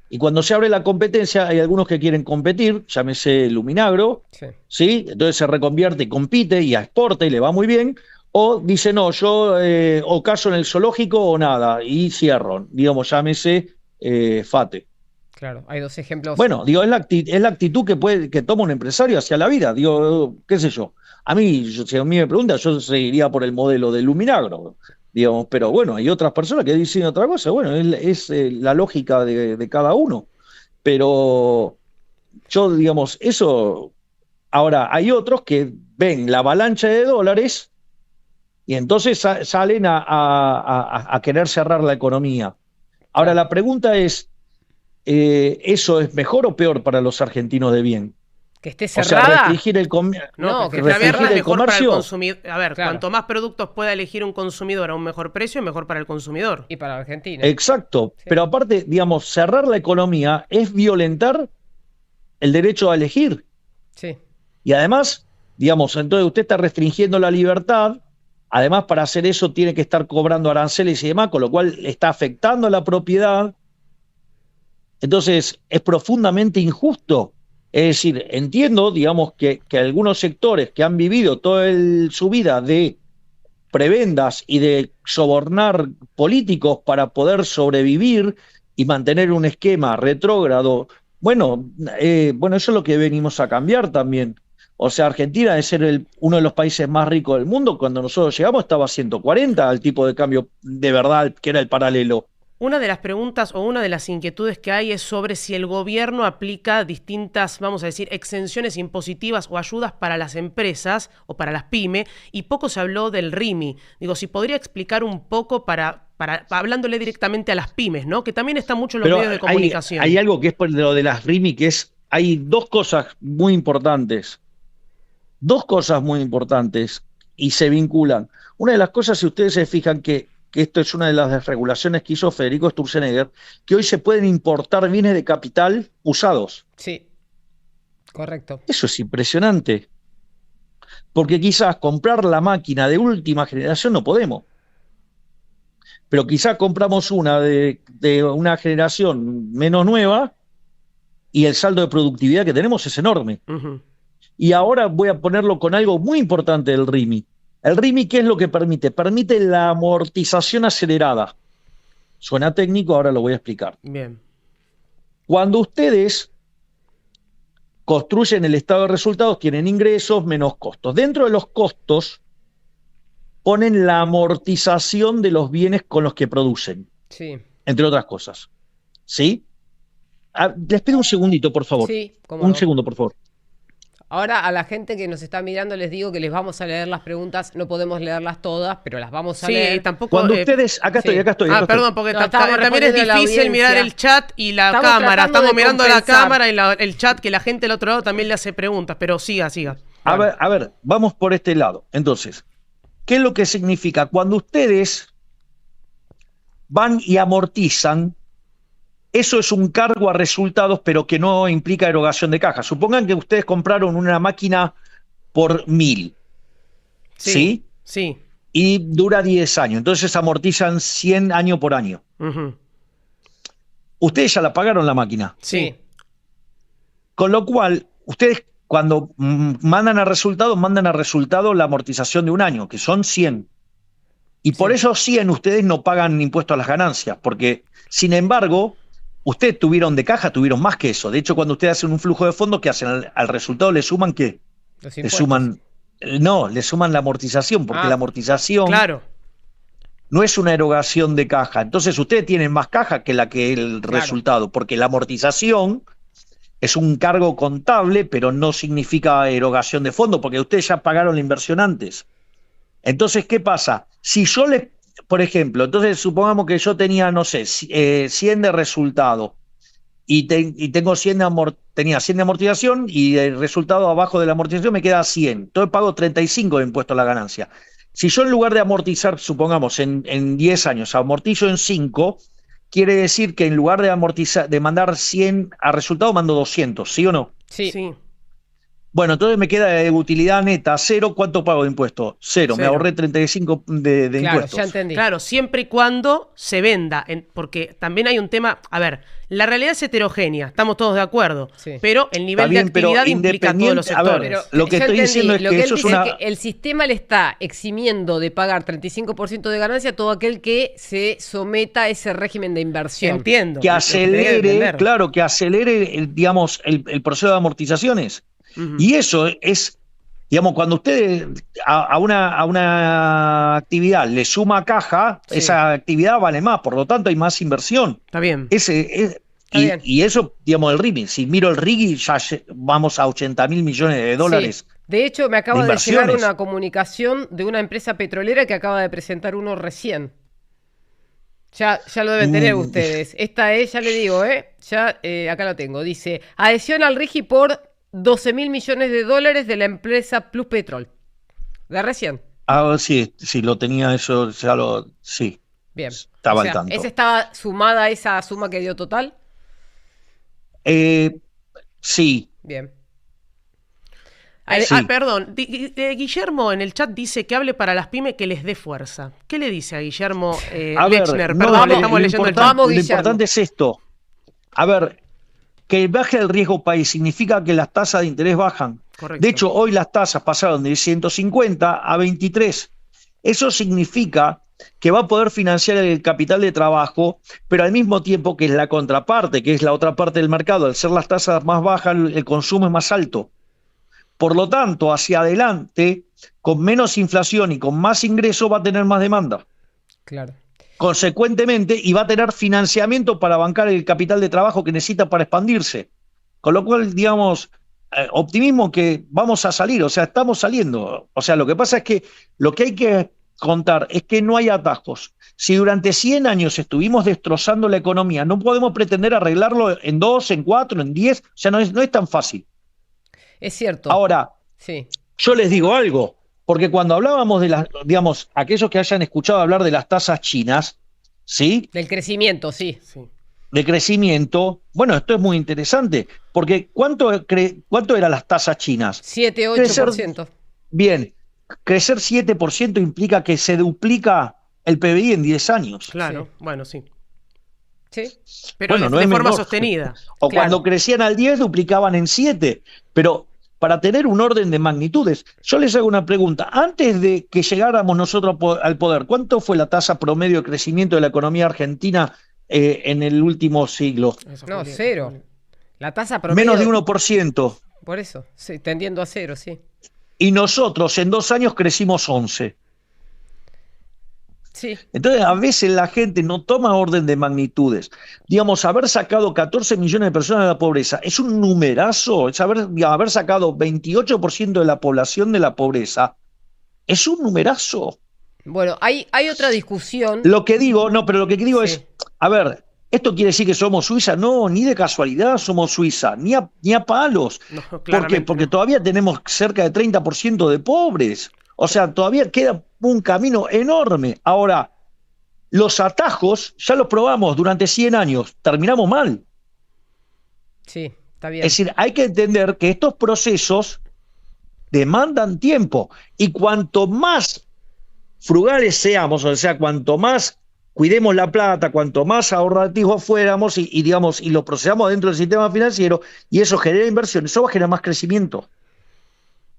Y cuando se abre la competencia, hay algunos que quieren competir, llámese Luminagro, ¿sí? Entonces se reconvierte y compite y exporta y le va muy bien, o dice, no, yo o caso en el zoológico o nada, y cierran, digamos, llámese FATE. Claro, hay dos ejemplos. Bueno, digo, es la actitud que toma un empresario hacia la vida, digo, qué sé yo. Si a mí me pregunta, yo seguiría por el modelo de Luminagro, digamos, pero bueno, hay otras personas que dicen otra cosa, bueno, es la lógica de cada uno, pero yo, digamos, eso, ahora hay otros que ven la avalancha de dólares y entonces salen a querer cerrar la economía. Ahora la pregunta es, ¿eso es mejor o peor para los argentinos de bien? Que esté cerrada. O sea, restringir el comercio. No, que restringir el mejor para el consumidor. A ver, claro, cuanto más productos pueda elegir un consumidor a un mejor precio, mejor para el consumidor. Y para Argentina. Exacto. Sí. Pero aparte, digamos, cerrar la economía es violentar el derecho a elegir. Sí. Y además, digamos, entonces usted está restringiendo la libertad. Además, para hacer eso tiene que estar cobrando aranceles y demás, con lo cual está afectando a la propiedad. Entonces, es profundamente injusto. Es decir, entiendo, digamos, que algunos sectores que han vivido toda su vida de prebendas y de sobornar políticos para poder sobrevivir y mantener un esquema retrógrado, bueno, eso es lo que venimos a cambiar también. O sea, Argentina es ser uno de los países más ricos del mundo. Cuando nosotros llegamos estaba a 140 al tipo de cambio de verdad que era el paralelo. Una de las preguntas o una de las inquietudes que hay es sobre si el gobierno aplica distintas, vamos a decir, exenciones impositivas o ayudas para las empresas o para las pymes, y poco se habló del RIMI. Digo, si podría explicar un poco hablándole directamente a las pymes, ¿no? Que también está mucho en los medios de comunicación. Hay algo que es por lo de las RIMI, que hay dos cosas muy importantes. Y se vinculan. Una de las cosas, si ustedes se fijan que esto es una de las desregulaciones que hizo Federico Sturzenegger, que hoy se pueden importar bienes de capital usados. Sí, correcto. Eso es impresionante. Porque quizás comprar la máquina de última generación no podemos. Pero quizás compramos una de una generación menos nueva y el saldo de productividad que tenemos es enorme. Uh-huh. Y ahora voy a ponerlo con algo muy importante del RIMI. El RIMI, ¿qué es lo que permite? Permite la amortización acelerada. Suena técnico, ahora lo voy a explicar. Bien. Cuando ustedes construyen el estado de resultados, tienen ingresos menos costos. Dentro de los costos, ponen la amortización de los bienes con los que producen. Sí. Entre otras cosas. ¿Sí? Les pido un segundito, por favor. Sí, cómo un no. segundo, por favor. Ahora a la gente que nos está mirando les digo que les vamos a leer las preguntas, no podemos leerlas todas, pero las vamos a leer. Tampoco... Cuando ustedes... Acá estoy. Perdón, porque No, también es difícil mirar el chat y la cámara. Estamos mirando la cámara y el chat, que la gente del otro lado también le hace preguntas, pero siga. A ver, vamos por este lado. Entonces, ¿qué es lo que significa? Cuando ustedes van y amortizan, eso es un cargo a resultados, pero que no implica erogación de caja. Supongan que ustedes compraron una máquina por 1.000, ¿sí? Sí. Y dura 10 años, entonces amortizan 100 año por año. Ustedes ya la pagaron la máquina. Sí. Con lo cual, ustedes cuando mandan a resultado la amortización de un año, que son 100. Y por esos 100 ustedes no pagan impuesto a las ganancias, porque, sin embargo, ustedes tuvieron de caja, tuvieron más que eso. De hecho, cuando ustedes hacen un flujo de fondos, ¿qué hacen? Al resultado le suman ¿qué? Le suman la amortización, porque la amortización no es una erogación de caja. Entonces ustedes tienen más caja que el resultado, porque la amortización es un cargo contable, pero no significa erogación de fondo, porque ustedes ya pagaron la inversión antes. Entonces, ¿qué pasa? Si yo por ejemplo, entonces supongamos que yo tenía, no sé, 100 de resultado y tengo tenía 100 de amortización y el resultado abajo de la amortización me queda 100. Entonces pago 35 de impuesto a la ganancia. Si yo en lugar de amortizar, supongamos, en 10 años, amortizo en 5, quiere decir que en lugar de mandar 100 a resultado, mando 200, ¿sí o no? Sí. Bueno, entonces me queda de utilidad neta 0. ¿Cuánto pago de impuesto? 0. Me ahorré 35 de impuestos. Ya entendí. Claro, siempre y cuando se venda. Porque también hay un tema... A ver, la realidad es heterogénea, estamos todos de acuerdo. Sí. Pero el nivel de actividad implica todos los sectores. Pero lo que estoy diciendo es que eso es una... que el sistema le está eximiendo de pagar 35% de ganancia a todo aquel que se someta a ese régimen de inversión. Entiendo. Que acelere, que acelere, digamos, el proceso de amortizaciones. Y eso es, digamos, cuando usted a una actividad le suma caja, esa actividad vale más, por lo tanto hay más inversión. Está bien. Y eso, digamos, el RIGI, si miro el RIGI, ya vamos a 80.000 millones de dólares. Sí. De hecho, me acaba de llegar una comunicación de una empresa petrolera que acaba de presentar uno recién. Ya lo deben tener ustedes. Esta es, ya le digo, acá lo tengo. Dice, adhesión al RIGI por 12.000 millones de dólares de la empresa Plus Petrol. ¿De recién? Sí, lo tenía eso, sí. Bien. Estaba al tanto. ¿Esa estaba sumada a esa suma que dio total? Sí. Bien. Perdón, Guillermo en el chat dice que hable para las pymes, que les dé fuerza. ¿Qué le dice a Guillermo Lechner? Perdón, estamos leyendo el chat. Lo importante es esto. A ver, que baje el riesgo país significa que las tasas de interés bajan. Correcto. De hecho, hoy las tasas pasaron de 150 a 23. Eso significa que va a poder financiar el capital de trabajo, pero al mismo tiempo que es la contraparte, que es la otra parte del mercado, al ser las tasas más bajas, el consumo es más alto. Por lo tanto, hacia adelante, con menos inflación y con más ingreso, va a tener más demanda. Claro. Consecuentemente, y va a tener financiamiento para bancar el capital de trabajo que necesita para expandirse. Con lo cual, digamos, optimismo que vamos a salir, o sea, estamos saliendo. O sea, lo que pasa es que lo que hay que contar es que no hay atajos. Si durante 100 años estuvimos destrozando la economía, no podemos pretender arreglarlo en 2, en 4, en 10, o sea, no es tan fácil. Es cierto. Ahora, yo les digo algo. Porque cuando hablábamos de digamos, aquellos que hayan escuchado hablar de las tasas chinas, ¿sí? Del crecimiento, sí. De crecimiento, bueno, esto es muy interesante, porque ¿cuánto eran las tasas chinas? 7-8%. Bien, crecer 7% implica que se duplica el PBI en 10 años. Claro, bueno, sí. Sí. Pero bueno, de forma sostenida. O cuando crecían al 10, duplicaban en 7, pero... Para tener un orden de magnitudes, yo les hago una pregunta. Antes de que llegáramos nosotros al poder, ¿cuánto fue la tasa promedio de crecimiento de la economía argentina en el último siglo? No, 0. La tasa promedio... Menos de 1%. Por eso, sí, tendiendo a 0, sí. Y nosotros en 2 años crecimos 11. Sí. Entonces, a veces la gente no toma orden de magnitudes. Digamos, haber sacado 14 millones de personas de la pobreza es un numerazo, es haber sacado 28% de la población de la pobreza, es un numerazo. Bueno, hay otra discusión. Lo que digo es, a ver, ¿esto quiere decir que somos Suiza? No, ni de casualidad somos Suiza, ni a palos. No, ¿Por qué? Porque todavía tenemos cerca de 30% de pobres. O sea, todavía queda un camino enorme. Ahora, los atajos ya los probamos durante 100 años, terminamos mal. Sí, está bien. Es decir, hay que entender que estos procesos demandan tiempo y cuanto más frugales seamos, o sea, cuanto más cuidemos la plata, cuanto más ahorrativos fuéramos y lo procesamos dentro del sistema financiero y eso genera inversión, eso va a generar más crecimiento.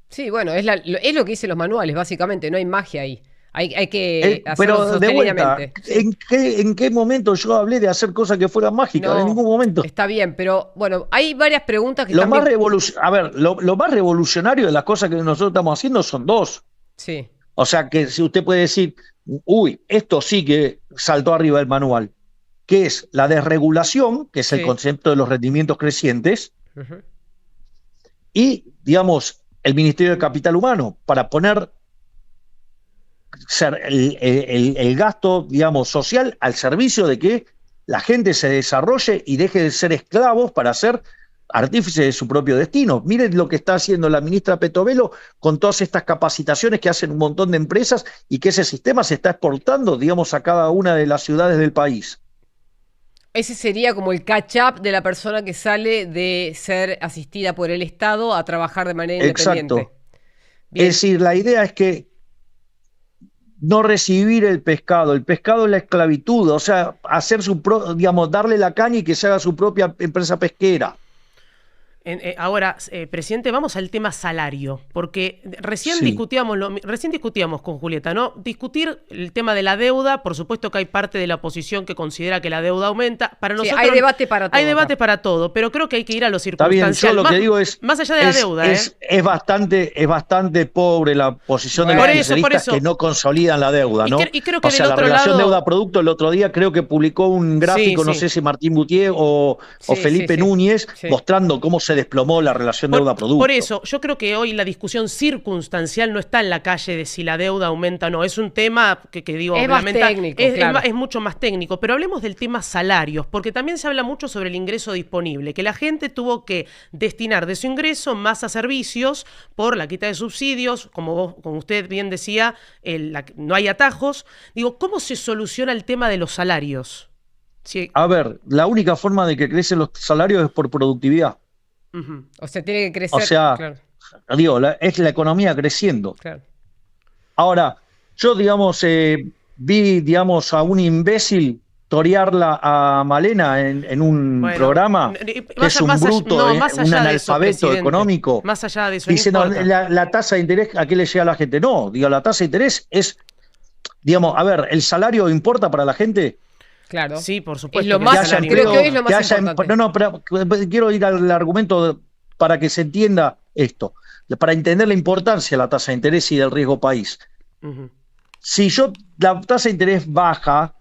Sí, bueno, es lo que dicen los manuales, básicamente, no hay magia ahí. Hay que hacerlo pero de vuelta, sostenidamente. ¿en qué momento yo hablé de hacer cosas que fueran mágicas? No, en ningún momento. Está bien, pero bueno, hay varias preguntas que Lo también... más revolucionario de las cosas que nosotros estamos haciendo son dos. Sí. O sea, que si usted puede decir, uy, esto sí que saltó arriba del manual, que es la desregulación, que es el concepto de los rendimientos crecientes, y, digamos, el Ministerio de Capital Humano, para poner el gasto, digamos, social al servicio de que la gente se desarrolle y deje de ser esclavos para ser artífices de su propio destino. Miren lo que está haciendo la ministra Petovelo con todas estas capacitaciones que hacen un montón de empresas y que ese sistema se está exportando, digamos, a cada una de las ciudades del país. Ese sería como el catch-up de la persona que sale de ser asistida por el Estado a trabajar de manera independiente. Exacto. Es decir, la idea es que no recibir el pescado es la esclavitud, o sea, hacer darle la caña y que se haga su propia empresa pesquera. Ahora, presidente, vamos al tema salario, porque recién discutíamos con Julieta, ¿no? Discutir el tema de la deuda, por supuesto que hay parte de la oposición que considera que la deuda aumenta. Para nosotros hay debate para todo. Hay debate para todo, pero creo que hay que ir a lo circunstancial. Está bien, yo lo que digo es... Más allá de la deuda, es bastante pobre la posición de los kirchneristas que no consolidan la deuda, ¿no? Y creo que o sea, la relación deuda-producto, el otro día creo que publicó un gráfico, no sé si Martín Boutier o Felipe Núñez, mostrando cómo se desplomó la relación deuda-producto. Por eso, yo creo que hoy la discusión circunstancial no está en la calle de si la deuda aumenta o no. Es un tema que digo, es más técnico, es mucho más técnico. Pero hablemos del tema salarios, porque también se habla mucho sobre el ingreso disponible, que la gente tuvo que destinar de su ingreso más a servicios por la quita de subsidios, como usted bien decía, no hay atajos. Digo, ¿cómo se soluciona el tema de los salarios? Sí. A ver, la única forma de que crecen los salarios es por productividad. O sea, tiene que crecer. O sea, digo, es la economía creciendo. Claro. Ahora, yo, digamos, vi, digamos, a un imbécil torearla a Malena en un programa que es un bruto, un analfabeto económico. Más allá de eso, diciendo la tasa de interés, ¿a qué le llega a la gente? No, digo, la tasa de interés es, digamos, a ver, ¿el salario importa para la gente? Claro. Sí, por supuesto. Es lo más, creo que hoy es lo más importante. No, pero quiero ir al argumento para que se entienda esto, para entender la importancia de la tasa de interés y del riesgo país. Si la tasa de interés baja,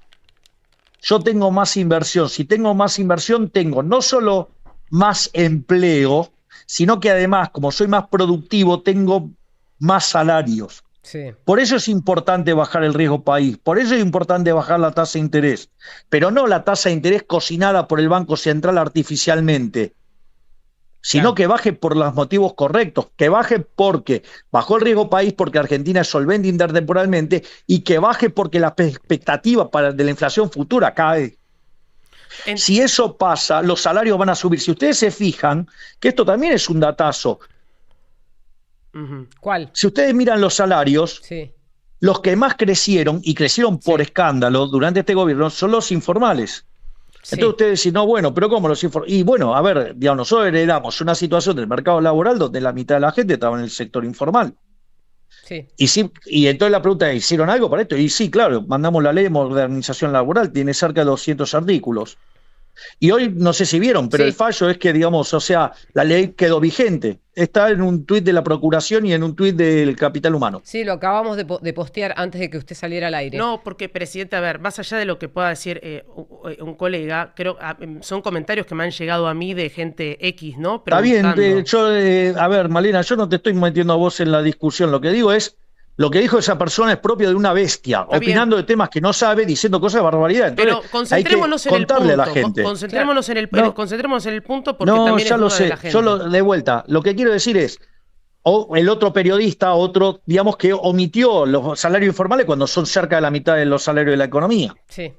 yo tengo más inversión. Si tengo más inversión, tengo no solo más empleo, sino que además, como soy más productivo, tengo más salarios. Sí. Por eso es importante bajar el riesgo país, por eso es importante bajar la tasa de interés, pero no la tasa de interés cocinada por el Banco Central artificialmente, sino que baje por los motivos correctos, que baje porque bajó el riesgo país, porque Argentina es solvente intertemporalmente, y que baje porque la expectativa de la inflación futura cae. Si eso pasa, los salarios van a subir. Si ustedes se fijan, que esto también es un datazo. ¿Cuál? Si ustedes miran los salarios, los que más crecieron, y crecieron por escándalo durante este gobierno, son los informales. Entonces ustedes dicen, no, bueno, pero ¿cómo los informales? Y bueno, a ver, digamos, nosotros heredamos una situación del mercado laboral donde la mitad de la gente estaba en el sector informal. Y entonces la pregunta es, ¿hicieron algo para esto? Y sí, claro, mandamos la ley de modernización laboral, tiene cerca de 200 artículos. Y hoy, no sé si vieron, pero Sí. el fallo es que, digamos, o sea, la ley quedó vigente. Está en un tuit de la Procuración y en un tuit del Capital Humano. Sí, lo acabamos de postear antes de que usted saliera al aire. No, porque, presidente, a ver, más allá de lo que pueda decir un colega, creo son comentarios que me han llegado a mí de gente X, ¿no? Está bien, Preguntando. a ver, Malena, yo no te estoy metiendo a vos en la discusión. Lo que digo es, lo que dijo esa persona es propio de una bestia, Está opinando de temas que no sabe, diciendo cosas de barbaridad. Entonces, Pero concentrémonos hay que en el contarle punto. a la gente. Concentrémonos en el No. concentrémonos en el punto porque No, también ya es lo duda de sé. la gente. De vuelta, lo que quiero decir es, el otro periodista, digamos, que omitió los salarios informales cuando son cerca de la mitad de los salarios de la economía. Sí.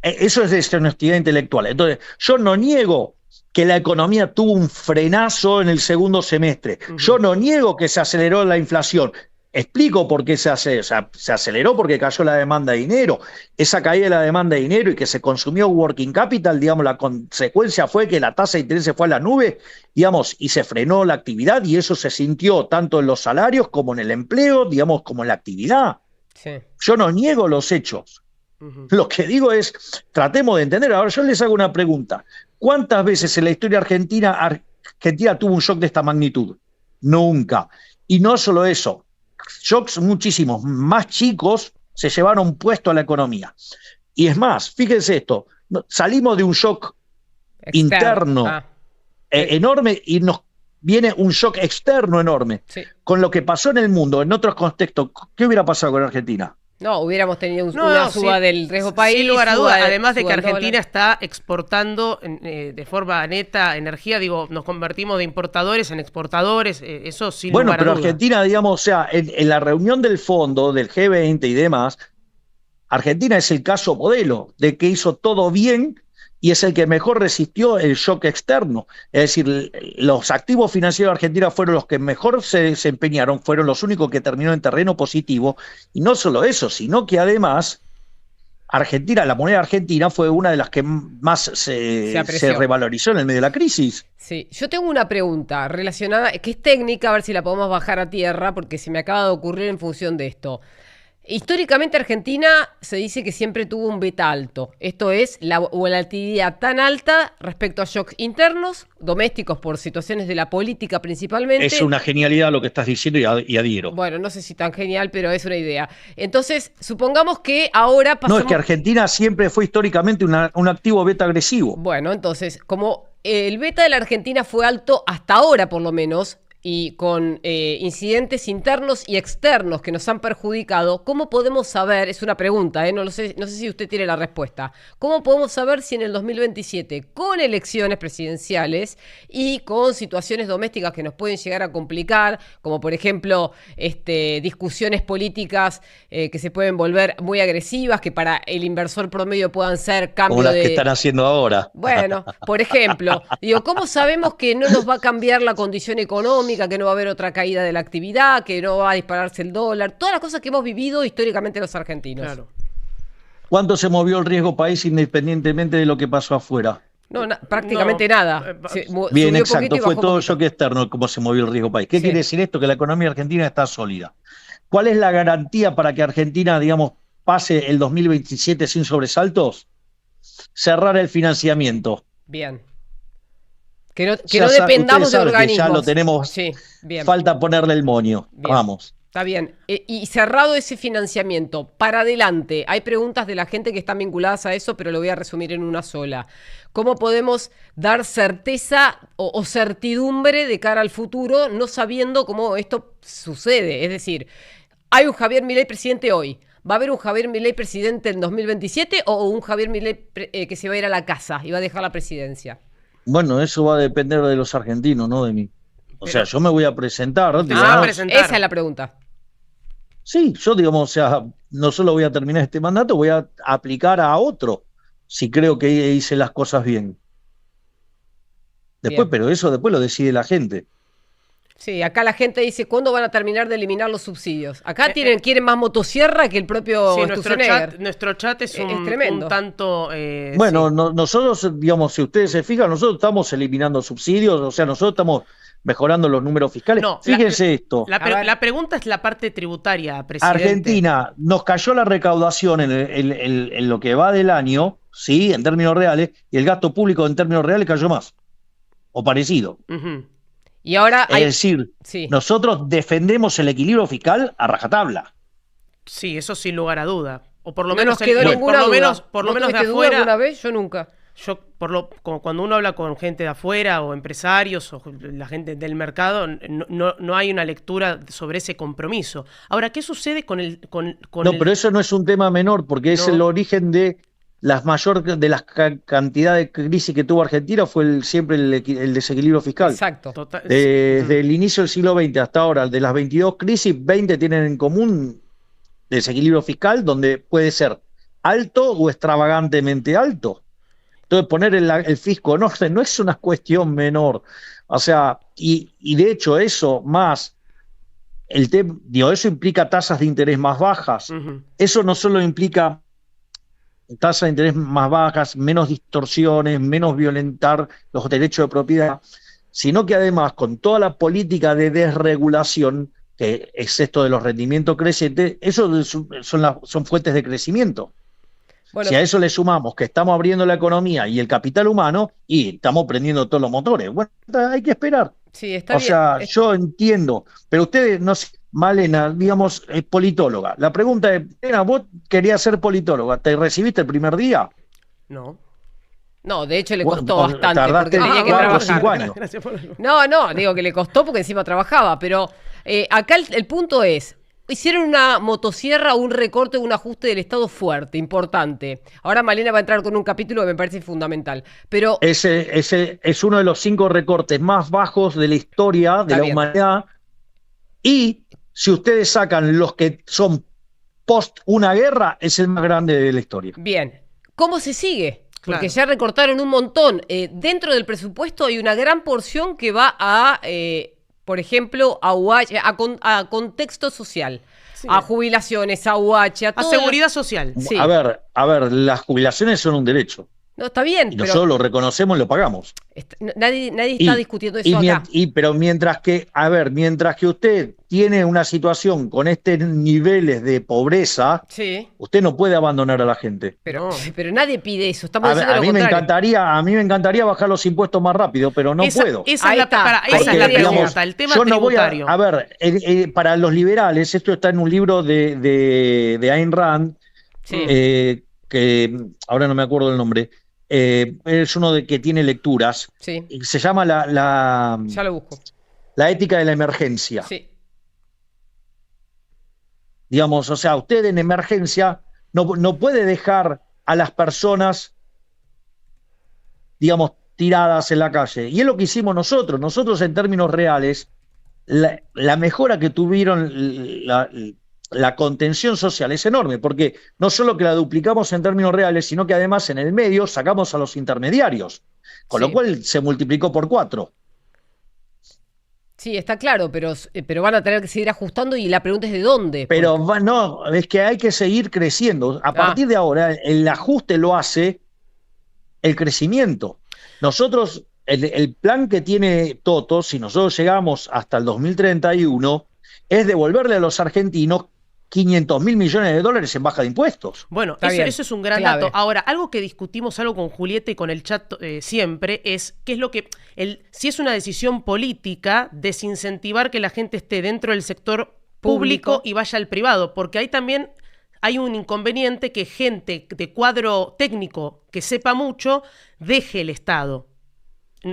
Eso es deshonestidad intelectual. Entonces, yo no niego que la economía tuvo un frenazo en el segundo semestre. Yo no niego que se aceleró la inflación. Explico por qué se aceleró, porque cayó la demanda de dinero. Esa caída de la demanda de dinero y que se consumió working capital, digamos, la consecuencia fue que la tasa de interés se fue a la nube, digamos, y se frenó la actividad, y eso se sintió tanto en los salarios como en el empleo, digamos, como en la actividad. Sí. Yo no niego los hechos. Lo que digo es, tratemos de entender. Ahora yo les hago una pregunta. ¿Cuántas veces en la historia argentina tuvo un shock de esta magnitud? Nunca. Y no solo eso, shocks muchísimos más chicos se llevaron puesto a la economía. Y es más, fíjense esto, salimos de un shock interno enorme y nos viene un shock externo enorme. Sí. Con lo que pasó en el mundo, en otros contextos, ¿qué hubiera pasado con Argentina? No, hubiéramos tenido una suba del riesgo país. Sin lugar a dudas, además de que Argentina está exportando de forma neta energía, digo, nos convertimos de importadores en exportadores, eso sin lugar a dudas. Bueno, pero Argentina, digamos, o sea, en la reunión del fondo, del G20 y demás, Argentina es el caso modelo de que hizo todo bien y es el que mejor resistió el shock externo. Es decir, los activos financieros de Argentina fueron los que mejor se desempeñaron, fueron los únicos que terminaron en terreno positivo. Y no solo eso, sino que además Argentina, la moneda argentina fue una de las que más se revalorizó en el medio de la crisis. Sí, yo tengo una pregunta relacionada, que es técnica, a ver si la podemos bajar a tierra, porque se me acaba de ocurrir en función de esto. Históricamente Argentina se dice que siempre tuvo un beta alto, esto es la volatilidad tan alta respecto a shocks internos, domésticos por situaciones de la política principalmente. Es una genialidad lo que estás diciendo y adhiero. Bueno, no sé si tan genial, pero es una idea. Entonces, supongamos que ahora pasamos... No, es que Argentina siempre fue históricamente un activo beta agresivo. Bueno, entonces, como el beta de la Argentina fue alto hasta ahora por lo menos, y con incidentes internos y externos que nos han perjudicado, ¿cómo podemos saber? Es una pregunta, no sé si usted tiene la respuesta. ¿Cómo podemos saber si en el 2027, con elecciones presidenciales y con situaciones domésticas que nos pueden llegar a complicar, como por ejemplo discusiones políticas que se pueden volver muy agresivas, que para el inversor promedio puedan ser cambios como las que están haciendo ahora? Bueno, por ejemplo, ¿cómo sabemos que no nos va a cambiar la condición económica, que no va a haber otra caída de la actividad, que no va a dispararse el dólar, todas las cosas que hemos vivido históricamente los argentinos? Claro. ¿Cuánto se movió el riesgo país independientemente de lo que pasó afuera? No, prácticamente nada. Bien, exacto, fue todo shock externo como se movió el riesgo país. ¿Qué quiere decir esto? Que la economía argentina está sólida. ¿Cuál es la garantía para que Argentina, digamos, pase el 2027 sin sobresaltos? Cerrar el financiamiento. Bien. Que no dependamos de organismos. Ya lo tenemos, sí, bien. Falta ponerle el moño. Bien. Vamos. Está bien. Y cerrado ese financiamiento, para adelante, hay preguntas de la gente que están vinculadas a eso, pero lo voy a resumir en una sola. ¿Cómo podemos dar certeza o certidumbre de cara al futuro, no sabiendo cómo esto sucede? Es decir, hay un Javier Milei presidente hoy. ¿Va a haber un Javier Milei presidente en 2027 o un Javier Milei que se va a ir a la casa y va a dejar la presidencia? Bueno, eso va a depender de los argentinos, no de mí. O sea, yo me voy a presentar. Esa es la pregunta. Sí, yo digamos, o sea, no solo voy a terminar este mandato, voy a aplicar a otro, si creo que hice las cosas bien. Después, pero eso después lo decide la gente. Sí, acá la gente dice, ¿cuándo van a terminar de eliminar los subsidios? Acá quieren más motosierra que el propio nuestro chat es un tanto... bueno, sí. Nosotros, digamos, si ustedes se fijan, nosotros estamos eliminando subsidios, o sea, nosotros estamos mejorando los números fiscales. No, fíjense esto. La pregunta es la parte tributaria, presidente. Argentina, nos cayó la recaudación en lo que va del año ¿sí? En términos reales, y el gasto público en términos reales cayó más, o parecido. Y ahora es decir, sí. Nosotros defendemos el equilibrio fiscal a rajatabla. Sí, eso sin lugar a duda. O por lo no menos nos quedó ninguna duda. Por lo menos de duda afuera. ¿Alguna vez? Yo nunca. Cuando uno habla con gente de afuera o empresarios o la gente del mercado, no hay una lectura sobre ese compromiso. Ahora, ¿qué sucede con el...? Pero eso no es un tema menor, porque es el origen de las cantidad de crisis que tuvo Argentina, fue siempre el desequilibrio fiscal. Exacto. Desde el inicio del siglo XX hasta ahora, de las 22 crisis, 20 tienen en común desequilibrio fiscal, donde puede ser alto o extravagantemente alto. Entonces, poner el fisco en orden no es una cuestión menor. O sea, y de hecho eso más, eso implica tasas de interés más bajas. Eso no solo implica tasas de interés más bajas, menos distorsiones, menos violentar los derechos de propiedad, sino que además con toda la política de desregulación, que es esto de los rendimientos crecientes, eso son fuentes de crecimiento. Bueno, si a eso le sumamos que estamos abriendo la economía y el capital humano, y estamos prendiendo todos los motores, bueno, hay que esperar. Sí, está bien. Yo entiendo, pero ustedes, no sé, Malena, digamos, es politóloga. La pregunta es, Malena, vos querías ser politóloga, ¿te recibiste el primer día? No. No, de hecho le costó bastante. Tardaste porque tenía que trabajar. 5 años. No, digo que le costó porque encima trabajaba, pero acá el punto es, hicieron una motosierra, un recorte, un ajuste del Estado fuerte, importante. Ahora Malena va a entrar con un capítulo que me parece fundamental. Pero ese es uno de los 5 recortes más bajos de la historia de la humanidad. Y si ustedes sacan los que son post una guerra, es el más grande de la historia. Bien. ¿Cómo se sigue? Porque ya recortaron un montón. Dentro del presupuesto hay una gran porción que va a... por ejemplo, a contexto social, a jubilaciones, a UH, a seguridad social. Sí. A ver, las jubilaciones son un derecho. No, está bien. Y nosotros lo reconocemos y lo pagamos. Nadie está discutiendo eso acá. Pero mientras que usted tiene una situación con estos niveles de pobreza, usted no puede abandonar a la gente. Pero nadie pide eso. Estamos diciendo a mí me encantaría bajar los impuestos más rápido, pero no puedo. Esa es la pregunta, el tema tributario. Para los liberales, esto está en un libro de Ayn Rand, que ahora no me acuerdo el nombre. Es uno que tiene lecturas. Sí. Se llama ya lo busco. La ética de la emergencia. Sí. Digamos, o sea, usted en emergencia no puede dejar a las personas, digamos, tiradas en la calle. Y es lo que hicimos nosotros. Nosotros, en términos reales, la mejora que tuvieron la contención social es enorme, porque no solo que la duplicamos en términos reales, sino que además en el medio sacamos a los intermediarios, con lo cual se multiplicó por 4. Sí, está claro, pero van a tener que seguir ajustando y la pregunta es ¿de dónde? Pero no, es que hay que seguir creciendo. A partir de ahora, el ajuste lo hace el crecimiento. Nosotros, el plan que tiene Toto, si nosotros llegamos hasta el 2031, es devolverle a los argentinos 500.000 millones de dólares en baja de impuestos. Bueno, eso es un gran dato. Ahora, algo que discutimos con Julieta y con el chat siempre es qué es lo que... si es una decisión política desincentivar que la gente esté dentro del sector público y vaya al privado, porque ahí también hay un inconveniente que gente de cuadro técnico que sepa mucho deje el Estado.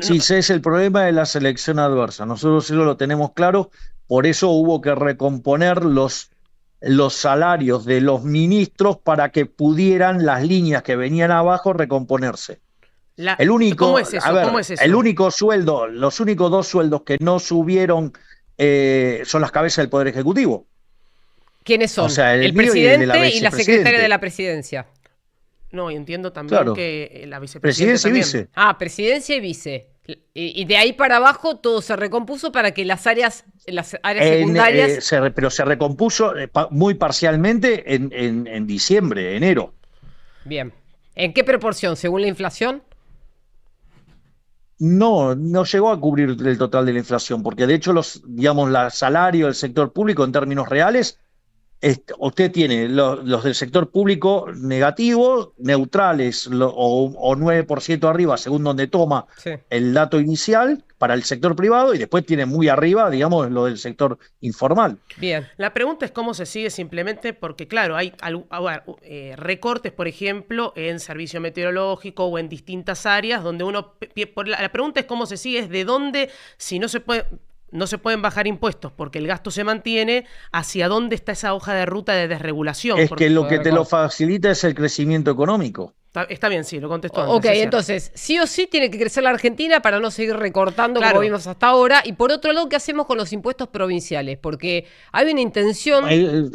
Sí, ese es el problema de la selección adversa. Nosotros sí lo tenemos claro, por eso hubo que recomponer los salarios de los ministros para que pudieran las líneas que venían abajo recomponerse. ¿Cómo es eso? El único sueldo, los únicos 2 sueldos que no subieron son las cabezas del Poder Ejecutivo. ¿Quiénes son? O sea, el presidente y la secretaria de la presidencia. No, y entiendo también que la vicepresidenta presidencia y vice. Presidencia y vice. Y de ahí para abajo todo se recompuso para que las áreas secundarias... pero se recompuso muy parcialmente en diciembre, enero. Bien. ¿En qué proporción? ¿Según la inflación? No llegó a cubrir el total de la inflación, porque de hecho los salario del sector público en términos reales usted tiene los del sector público negativos, neutrales o 9% arriba, según donde toma el dato inicial, para el sector privado, y después tiene muy arriba, digamos, lo del sector informal. Bien. La pregunta es cómo se sigue simplemente, porque claro, hay recortes, por ejemplo, en servicio meteorológico o en distintas áreas donde uno... La pregunta es cómo se sigue, es de dónde, si no se pueden bajar impuestos porque el gasto se mantiene, ¿hacia dónde está esa hoja de ruta de desregulación? Es que lo que te lo facilita es el crecimiento económico. Está bien, sí, lo contestó antes. Ok, entonces, sí o sí tiene que crecer la Argentina para no seguir recortando como vimos hasta ahora. Y por otro lado, ¿qué hacemos con los impuestos provinciales? Porque hay una intención...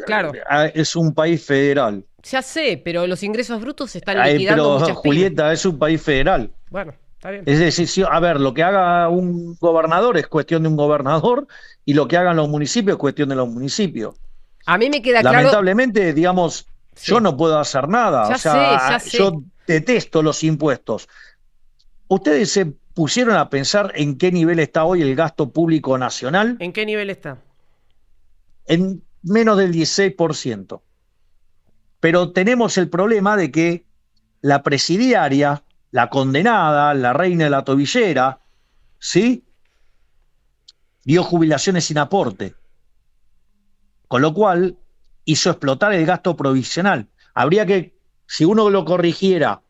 claro. Es un país federal. Ya sé, pero los ingresos brutos se están liquidando pero, muchas Julieta, es un país federal. Bueno, está bien. Es decir, a ver, lo que haga un gobernador es cuestión de un gobernador y lo que hagan los municipios es cuestión de los municipios. A mí me queda claro... Lamentablemente, digamos, yo no puedo hacer nada. Ya sé. Yo detesto los impuestos. ¿Ustedes se pusieron a pensar en qué nivel está hoy el gasto público nacional? ¿En qué nivel está? En menos del 16%. Pero tenemos el problema de que la presidiaria, la condenada, la reina de la tobillera, ¿sí?, dio jubilaciones sin aporte. Con lo cual hizo explotar el gasto provisional. Habría que, si uno lo corrigiera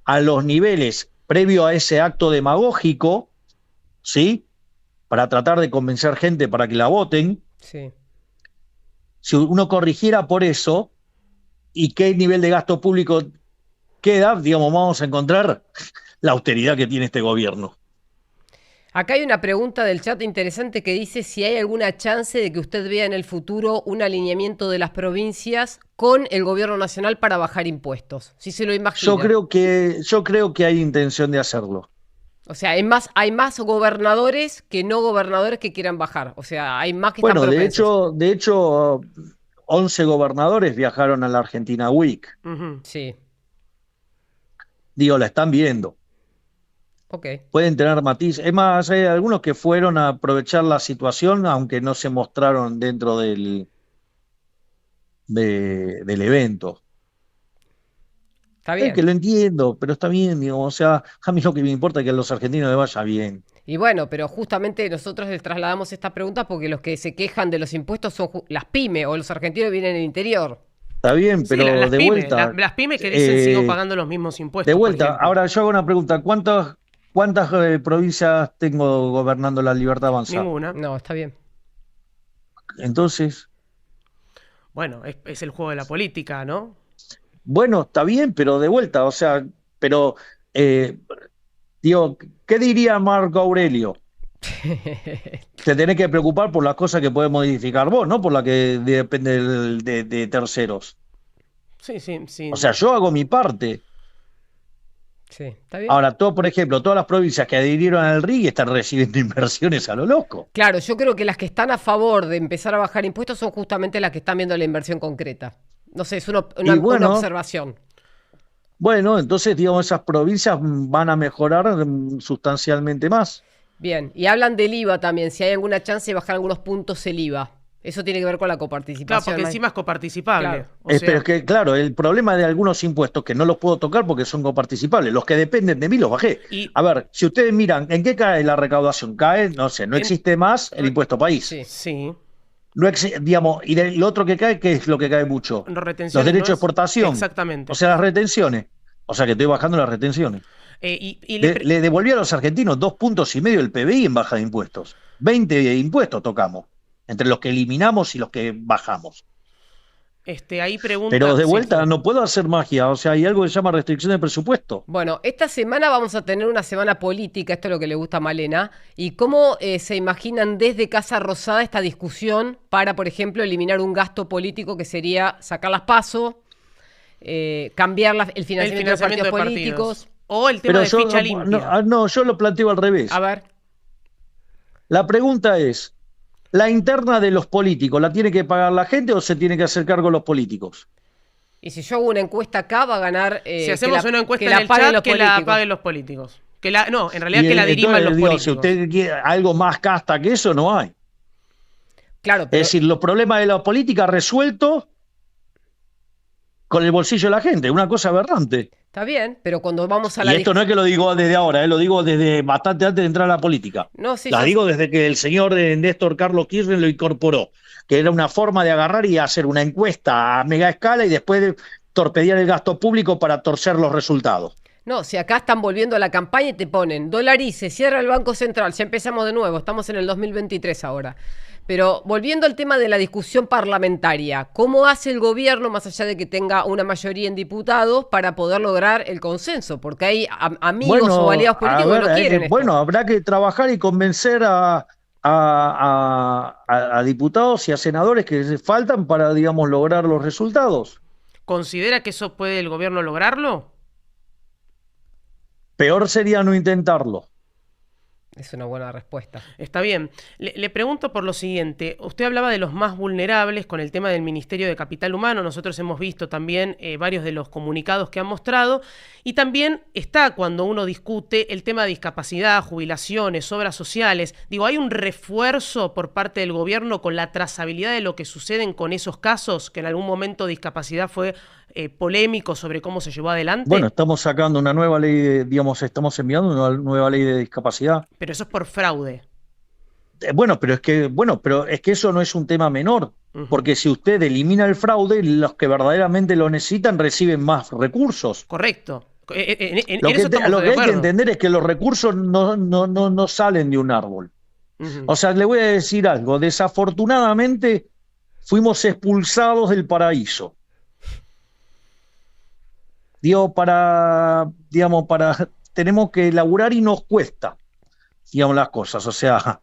a los niveles previo a ese acto demagógico, ¿sí?, para tratar de convencer gente para que la voten, sí, si uno corrigiera por eso, ¿y qué nivel de gasto público queda? Digamos, vamos a encontrar la austeridad que tiene este gobierno. Acá hay una pregunta del chat interesante que dice si hay alguna chance de que usted vea en el futuro un alineamiento de las provincias con el gobierno nacional para bajar impuestos. Si se lo imagina. Yo creo que hay intención de hacerlo. O sea, hay más gobernadores que no gobernadores que quieran bajar. O sea, hay más que están propensos. de hecho, 11 gobernadores viajaron a la Argentina Week. Sí. Digo, la están viendo. Okay. Pueden tener matices. Es más, hay algunos que fueron a aprovechar la situación, aunque no se mostraron dentro del evento. Está bien. Es que lo entiendo, pero está bien, digo, o sea, a mí lo que me importa es que a los argentinos les vaya bien. Y bueno, pero justamente nosotros les trasladamos esta pregunta porque los que se quejan de los impuestos son las pymes o los argentinos que vienen del interior. Está bien, pero las de pymes, vuelta... Las pymes que dicen sigo pagando los mismos impuestos. De vuelta, ahora yo hago una pregunta. ¿Cuántas provincias tengo gobernando la Libertad Avanza? Ninguna. No, está bien. Entonces... Bueno, es el juego de la política, ¿no? Bueno, está bien, pero de vuelta, o sea, pero... digo, ¿qué diría Marco Aurelio? Te tenés que preocupar por las cosas que podés modificar vos, no por las que depende de terceros. Sí. O sea, yo hago mi parte. Sí, está bien. Ahora, por ejemplo, todas las provincias que adhirieron al RIG están recibiendo inversiones a lo loco. Claro, yo creo que las que están a favor de empezar a bajar impuestos son justamente las que están viendo la inversión concreta. No sé, es una observación. Bueno, entonces, digamos, esas provincias van a mejorar sustancialmente más. Bien, y hablan del IVA también, si hay alguna chance de bajar algunos puntos el IVA. Eso tiene que ver con la coparticipación. Claro, porque encima es coparticipable. Claro. Pero es que, claro, el problema de algunos impuestos que no los puedo tocar porque son coparticipables, los que dependen de mí los bajé. A ver, si ustedes miran, ¿en qué cae la recaudación? Cae, no sé, no existe más el impuesto país. Sí. No digamos, y lo otro que cae, ¿qué es lo que cae mucho? Los derechos de exportación. Exactamente. O sea, las retenciones. O sea, que estoy bajando las retenciones. Le devolví a los argentinos 2,5 puntos del PBI en baja de impuestos. 20 impuestos tocamos, entre los que eliminamos y los que bajamos. Ahí pregunta, pero de vuelta, no puedo hacer magia. O sea, hay algo que se llama restricción de presupuesto. Bueno, esta semana vamos a tener una semana política, esto es lo que le gusta a Malena. ¿Y cómo se imaginan desde Casa Rosada esta discusión para, por ejemplo, eliminar un gasto político que sería sacar las PASO, cambiar el financiamiento de partidos políticos? O el tema de ficha limpia. No, yo lo planteo al revés. A ver. La pregunta es, ¿la interna de los políticos la tiene que pagar la gente o se tiene que hacer cargo los políticos? Y si yo hago una encuesta acá, va a ganar... si hacemos una encuesta en el chat, que la paguen los políticos. En realidad que la diriman los políticos. Si usted quiere algo más casta que eso, no hay. Claro, Es decir, los problemas de la política resueltos con el bolsillo de la gente, una cosa aberrante. está bien, pero cuando vamos a Y la esto no es que lo digo desde ahora, lo digo desde bastante antes de entrar a la política. No, sí, La digo desde que el señor Néstor Carlos Kirchner lo incorporó, que era una forma de agarrar y hacer una encuesta a mega escala y después de torpedear el gasto público para torcer los resultados. No, si acá están volviendo a la campaña y te ponen dolarice, cierra el Banco Central, ya empezamos de nuevo, estamos en el 2023 ahora. Pero volviendo al tema de la discusión parlamentaria, ¿cómo hace el gobierno, más allá de que tenga una mayoría en diputados, para poder lograr el consenso? Porque hay amigos o aliados políticos que no quieren esto. Bueno, habrá que trabajar y convencer a diputados y a senadores que faltan para, digamos, lograr los resultados. ¿Considera que eso puede el gobierno lograrlo? Peor sería no intentarlo. Es una buena respuesta. Está bien. Le pregunto por lo siguiente. Usted hablaba de los más vulnerables con el tema del Ministerio de Capital Humano. Nosotros hemos visto también varios de los comunicados que han mostrado. Y también está, cuando uno discute, el tema de discapacidad, jubilaciones, obras sociales. Digo, ¿hay un refuerzo por parte del gobierno con la trazabilidad de lo que suceden con esos casos? Que en algún momento discapacidad fue polémico sobre cómo se llevó adelante. Bueno, estamos sacando una nueva ley, digamos, estamos enviando una nueva ley de discapacidad. Pero eso es por fraude. Bueno, pero es que eso no es un tema menor, porque si usted elimina el fraude, los que verdaderamente lo necesitan reciben más recursos. Correcto. Lo que hay que entender es que los recursos no salen de un árbol. O sea, le voy a decir algo, desafortunadamente fuimos expulsados del paraíso. Tenemos que laburar y nos cuesta, digamos, las cosas, o sea.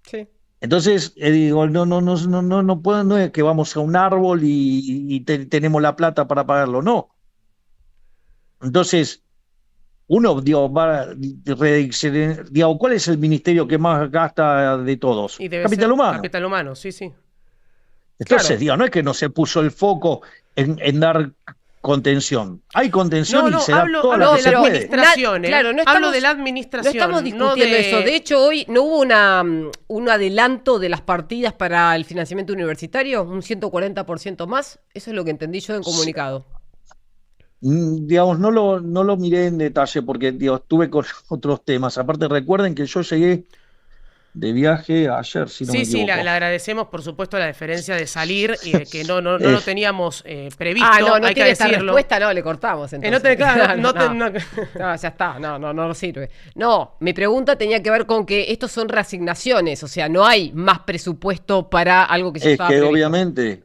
Sí. Entonces, digo, no es que vamos a un árbol y tenemos la plata para pagarlo, no. Entonces, uno, ¿cuál es el ministerio que más gasta de todos? Capital Humano. Capital Humano, sí. Entonces, claro. No es que no se puso el foco en dar contención. Hay contención y se da toda la que se puede. Hablo de la administración. No estamos discutiendo eso. De hecho, hoy no hubo un adelanto de las partidas para el financiamiento universitario, un 140% más. Eso es lo que entendí yo en comunicado. Digamos, no lo miré en detalle porque estuve con otros temas. Aparte, recuerden que yo llegué de viaje ayer, si no me equivoco. Sí, le agradecemos, por supuesto, la deferencia de salir y de que no lo teníamos previsto. No hay que decirlo. Respuesta, no, le cortamos. Entonces. Ya está, no sirve. No, mi pregunta tenía que ver con que estos son reasignaciones, o sea, no hay más presupuesto para algo que ya estaba previsto.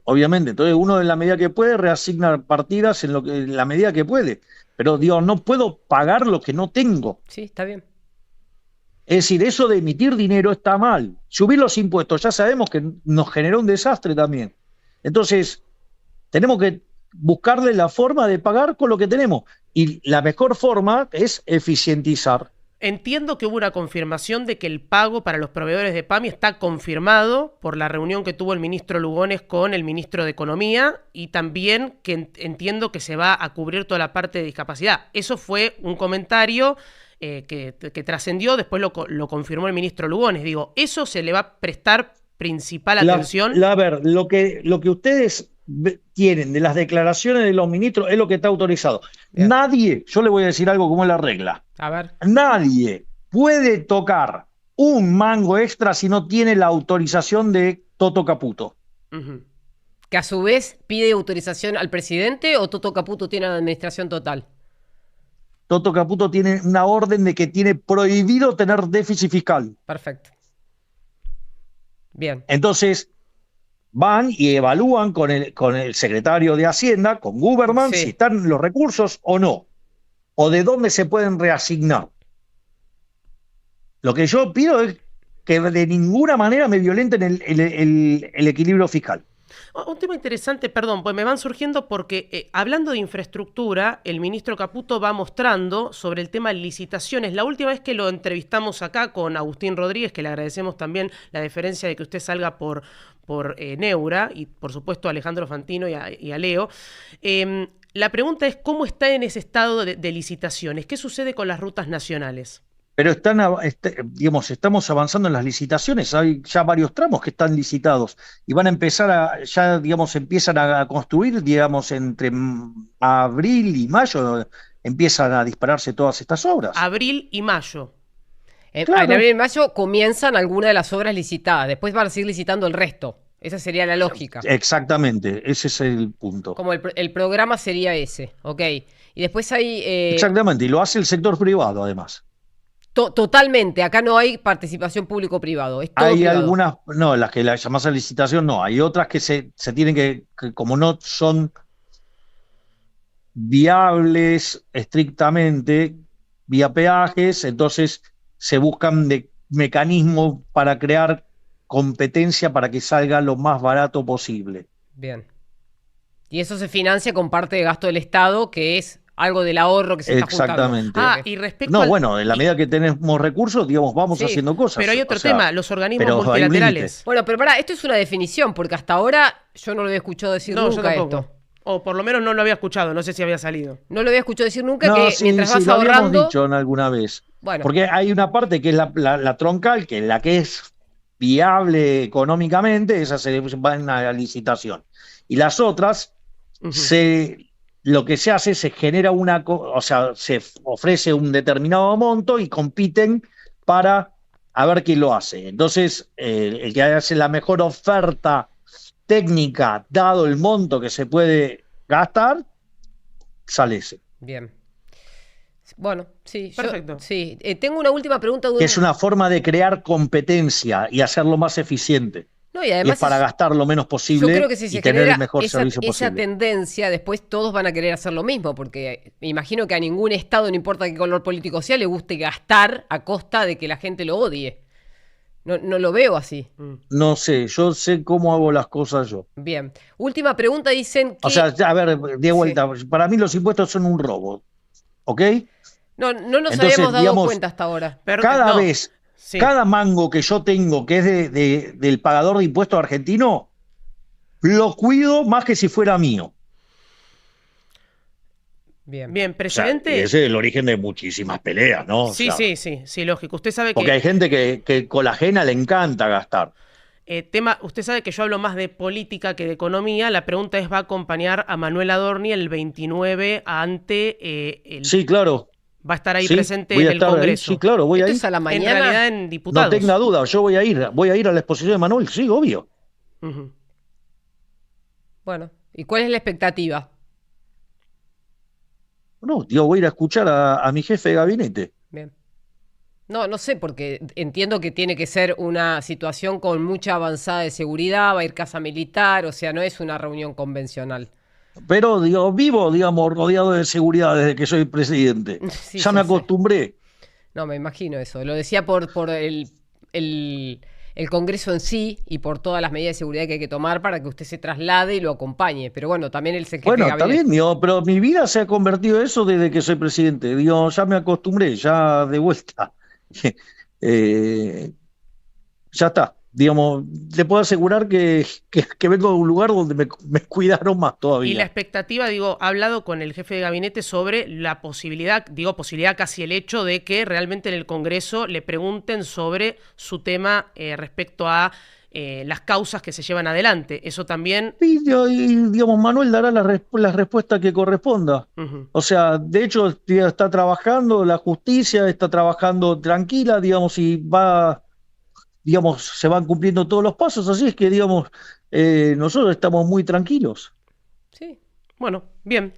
Obviamente. Entonces uno en la medida que puede reasigna partidas en la medida que puede. Pero no puedo pagar lo que no tengo. Sí, está bien. Es decir, eso de emitir dinero está mal. Subir los impuestos ya sabemos que nos generó un desastre también. Entonces, tenemos que buscarle la forma de pagar con lo que tenemos. Y la mejor forma es eficientizar. Entiendo que hubo una confirmación de que el pago para los proveedores de PAMI está confirmado por la reunión que tuvo el ministro Lugones con el ministro de Economía y también que entiendo que se va a cubrir toda la parte de discapacidad. Eso fue un comentario que trascendió, después lo confirmó el ministro Lugones. Digo, ¿eso se le va a prestar principal atención? A ver, lo que ustedes tienen de las declaraciones de los ministros es lo que está autorizado. Bien. Nadie, yo le voy a decir algo como es la regla. A ver. Nadie puede tocar un mango extra si no tiene la autorización de Toto Caputo. Que a su vez pide autorización al presidente, o Toto Caputo tiene la administración total. Toto Caputo tiene una orden de que tiene prohibido tener déficit fiscal. Perfecto. Bien. Entonces, van y evalúan con el secretario de Hacienda, con Guberman, si están los recursos o no, o de dónde se pueden reasignar. Lo que yo pido es que de ninguna manera me violenten el equilibrio fiscal. Un tema interesante, perdón, pues me van surgiendo porque hablando de infraestructura, el ministro Caputo va mostrando sobre el tema de licitaciones. La última vez que lo entrevistamos acá con Agustín Rodríguez, que le agradecemos también la deferencia de que usted salga por Neura, y por supuesto a Alejandro Fantino y a Leo, la pregunta es cómo está en ese estado de licitaciones. ¿Qué sucede con las rutas nacionales? Pero digamos, estamos avanzando en las licitaciones, hay ya varios tramos que están licitados y van a empezar ya, digamos, empiezan a construir, digamos, entre abril y mayo empiezan a dispararse todas estas obras. Abril y mayo. En abril y mayo comienzan algunas de las obras licitadas, después van a seguir licitando el resto. Esa sería la lógica. Exactamente, ese es el punto. Como el programa sería ese, ok. Y después hay... Exactamente, y lo hace el sector privado además. Totalmente, acá no hay participación público-privado, es todo hay privado. Algunas, no, las que las llamás a licitación no, hay otras que se tienen que como no son viables estrictamente vía peajes, entonces se buscan mecanismos para crear competencia para que salga lo más barato posible. Bien. Y eso se financia con parte de gasto del Estado, que es algo del ahorro que se está juntando. Exactamente. Y respecto no, bueno, en la medida que tenemos recursos, digamos, vamos haciendo cosas. Pero hay otro tema, los organismos multilaterales. Bueno, pero pará, esto es una definición, porque hasta ahora yo no lo había escuchado decir nunca esto. O por lo menos no lo había escuchado, no sé si había salido. No lo había escuchado decir nunca, mientras vas lo ahorrando... habíamos dicho en alguna vez. Bueno. Porque hay una parte que es la troncal, que es la que es viable económicamente, esa se va en la licitación. Y las otras, lo que se hace, se genera se ofrece un determinado monto y compiten para a ver quién lo hace. Entonces, el que hace la mejor oferta técnica, dado el monto que se puede gastar, sale ese. Bien. Bueno, sí. Perfecto. Tengo una última pregunta. Que es una forma de crear competencia y hacerlo más eficiente. No, y además es para gastar lo menos posible, yo creo que si se y tener el mejor servicio posible. Esa tendencia, después todos van a querer hacer lo mismo, porque me imagino que a ningún Estado, no importa qué color político sea, le guste gastar a costa de que la gente lo odie. No lo veo así. No sé, yo sé cómo hago las cosas yo. Bien. Última pregunta, dicen que... O sea, a ver, de vuelta, para mí los impuestos son un robo, ¿ok? No nos habíamos dado cuenta hasta ahora. Cada vez... Sí. Cada mango que yo tengo que es del pagador de impuestos argentino, lo cuido más que si fuera mío. Bien, presidente. O sea, ese es el origen de muchísimas peleas, ¿no? Sí, lógico. Usted sabe porque hay gente que con la ajena le encanta gastar. Usted sabe que yo hablo más de política que de economía. La pregunta es, ¿va a acompañar a Manuel Adorni el 29 ante el... Sí, claro. Va a estar ahí presente en el Congreso. Sí, claro, voy a ir. ¿Esto es a la mañana? En realidad en diputados. No tenga duda, yo voy a ir a la exposición de Manuel, sí, obvio. Bueno, ¿y cuál es la expectativa? No, yo voy a ir a escuchar a mi jefe de gabinete. Bien. No sé, porque entiendo que tiene que ser una situación con mucha avanzada de seguridad, va a ir casa militar, o sea, no es una reunión convencional. Pero vivo, digamos, rodeado de seguridad desde que soy presidente. Sí, ya me acostumbré. No, me imagino eso. Lo decía por el Congreso en sí y por todas las medidas de seguridad que hay que tomar para que usted se traslade y lo acompañe. Pero bueno, también el secretario de gabinete. Está bien, pero mi vida se ha convertido en eso desde que soy presidente. Ya me acostumbré, ya de vuelta. Ya está. Digamos, le puedo asegurar que vengo de un lugar donde me cuidaron más todavía. Y la expectativa, ha hablado con el jefe de gabinete sobre la posibilidad casi el hecho de que realmente en el Congreso le pregunten sobre su tema respecto a las causas que se llevan adelante. Eso también... Y digamos, Manuel dará la respuesta que corresponda. O sea, de hecho, está trabajando, la justicia está trabajando tranquila, digamos, y se van cumpliendo todos los pasos, así es que, nosotros estamos muy tranquilos. Sí. Bueno, bien.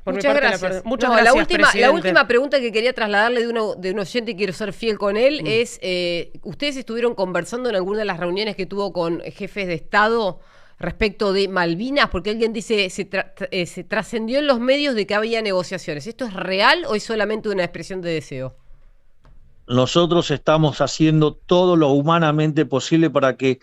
Muchas gracias. Muchas gracias, la última pregunta que quería trasladarle de un oyente y quiero ser fiel con él es, ¿ustedes estuvieron conversando en alguna de las reuniones que tuvo con jefes de Estado respecto de Malvinas? Porque alguien dice, se trascendió en los medios de que había negociaciones. ¿Esto es real o es solamente una expresión de deseo? Nosotros estamos haciendo todo lo humanamente posible para que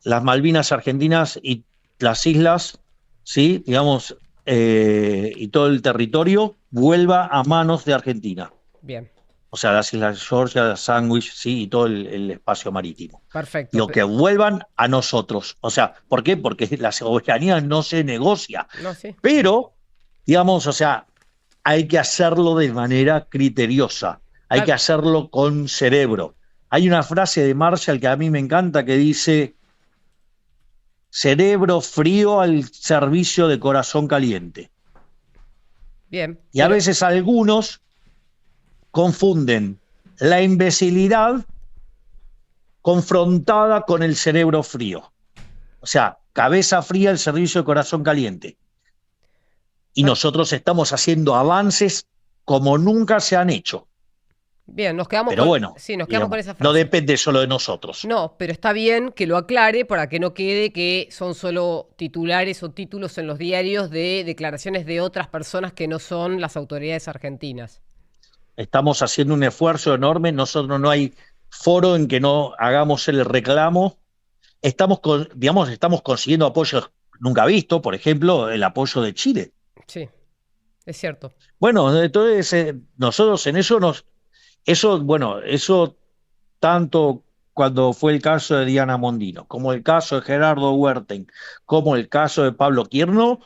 las Malvinas argentinas y las islas, ¿sí? Y todo el territorio vuelva a manos de Argentina. Bien. O sea, las islas Georgia, Sandwich, ¿sí? Y todo el espacio marítimo. Perfecto. Que vuelvan a nosotros. O sea, ¿por qué? Porque la soberanía no se negocia. No, sí. Pero, hay que hacerlo de manera criteriosa. hay que hacerlo con cerebro. Hay una frase de Marshall que a mí me encanta que dice: cerebro frío al servicio de corazón caliente. Bien. Y a veces algunos confunden la imbecilidad confrontada con el cerebro frío. O sea, cabeza fría al servicio de corazón caliente. Y nosotros estamos haciendo avances como nunca se han hecho. Bien, nos quedamos pero bueno, sí, nos quedamos con esa frase. No depende solo de nosotros. No, pero está bien que lo aclare para que no quede que son solo titulares o títulos en los diarios de declaraciones de otras personas que no son las autoridades argentinas. Estamos haciendo un esfuerzo enorme. Nosotros no hay foro en que no hagamos el reclamo. Estamos consiguiendo apoyos nunca vistos, por ejemplo, el apoyo de Chile. Sí, es cierto. Bueno, entonces nosotros en eso eso tanto cuando fue el caso de Diana Mondino, como el caso de Gerardo Huerten, como el caso de Pablo Quirno,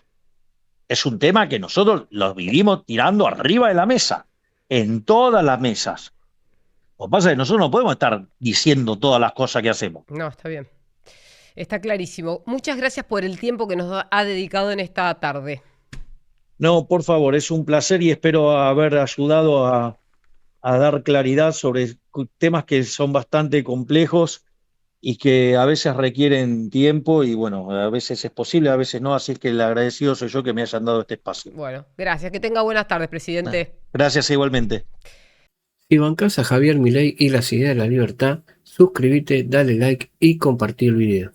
es un tema que nosotros los vivimos tirando arriba de la mesa, en todas las mesas. Lo que pasa es que nosotros no podemos estar diciendo todas las cosas que hacemos. No, está bien. Está clarísimo. Muchas gracias por el tiempo que nos ha dedicado en esta tarde. No, por favor, es un placer y espero haber ayudado a dar claridad sobre temas que son bastante complejos y que a veces requieren tiempo y bueno, a veces es posible, a veces no, así que el agradecido soy yo que me hayan dado este espacio. Bueno, gracias. Que tenga buenas tardes, presidente. Gracias igualmente. Si bancás a Javier Milei y las ideas de la libertad, suscríbete, dale like y compartí el video.